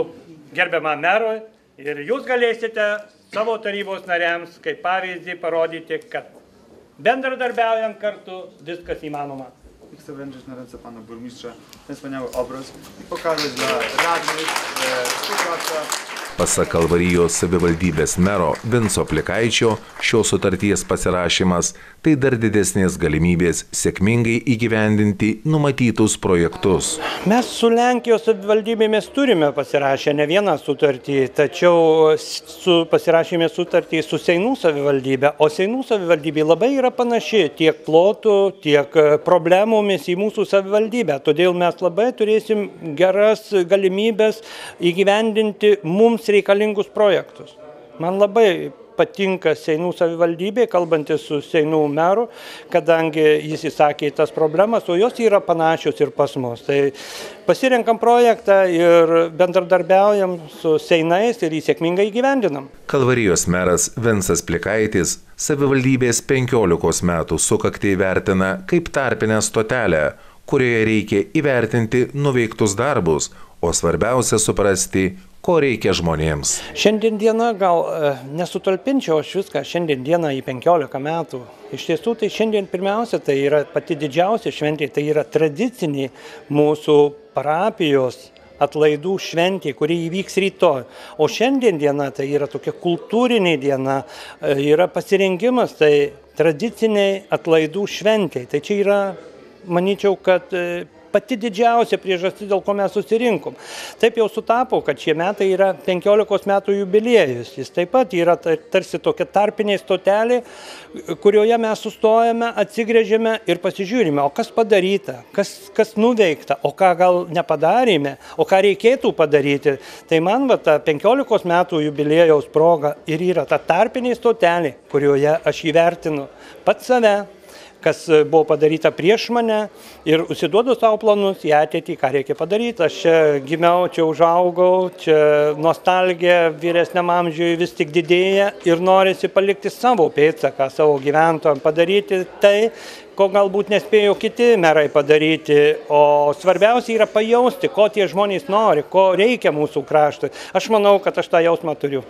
[SPEAKER 5] gerbiamam merui ir jūs galėsite savo tarybos nariams kaip pavyzdį parodyti, kad bendradarbiaujant kartu viskas įmanoma.
[SPEAKER 12] Chcę wręczyć na ręce pana burmistrza ten wspaniały obraz i pokazać dla radnych, że współpraca.
[SPEAKER 1] Pasak Kalvarijos savivaldybės mero Vinco Plikaičio, šios sutarties pasirašymas tai dar didesnės galimybės sėkmingai įgyvendinti numatytus projektus.
[SPEAKER 5] Mes su Lenkijos savivaldybėmis turime pasirašę ne vieną sutartį, tačiau pasirašėme sutartį su Seinų savivaldybė, o Seinų savivaldybė labai yra panaši tiek plotų, tiek problemomis į mūsų savivaldybę. Todėl mes labai turėsim geras galimybės įgyvendinti mums reikalingus projektus. Man labai patinka Seinų savivaldybė, kalbantis su Seinų meru, kadangi jis įsakė tas problemas, o jos yra panašios ir pas mus. Tai pasirenkam projektą ir bendradarbiaujam su Seinais ir jį sėkmingai įgyvendinam.
[SPEAKER 1] Kalvarijos meras Vincas Plikaitis savivaldybės 15 metų sukaktį vertina kaip tarpinę stotelę, kurioje reikia įvertinti nuveiktus darbus, o svarbiausia suprasti, ko reikia žmonėms.
[SPEAKER 5] Šiandien dieną gal nesutalpinčiau aš viską šiandien dieną į 15 metų. Iš tiesų, tai šiandien pirmiausia, tai yra pati didžiausia šventė, tai yra tradicinė mūsų parapijos atlaidų šventė, kuri įvyks rytoj. O šiandien diena tai yra tokia kultūrinė diena, yra pasirengimas, tai tradiciniai atlaidų šventė. Tai čia yra, manyčiau, kad pati didžiausia priežastis, dėl ko mes susirinkom. Taip jau sutapo, kad šie metai yra 15 metų jubiliejus. Jis taip pat yra tarsi tokia tarpinė stotelė, kurioje mes sustojame, atsigręžiame ir pasižiūrime, o kas padaryta, kas nuveikta, o ką gal nepadarėme, o ką reikėtų padaryti. Tai man ta 15 metų jubiliejaus proga ir yra ta tarpinė stotelė, kurioje aš įvertinu pats save, kas buvo padaryta prieš mane ir užsiduodu savo planus į ateitį, ką reikia padaryti. Aš čia gimiau, čia užaugau, čia nostalgija vyresniam amžiui vis tik didėja ir norisi palikti savo pėdsaką, savo gyventojams, padaryti tai, ko galbūt nespėjo kiti merai padaryti, o svarbiausia yra pajausti, ko tie žmonės nori, ko reikia mūsų kraštui. Aš manau, kad aš tą jausmą turiu.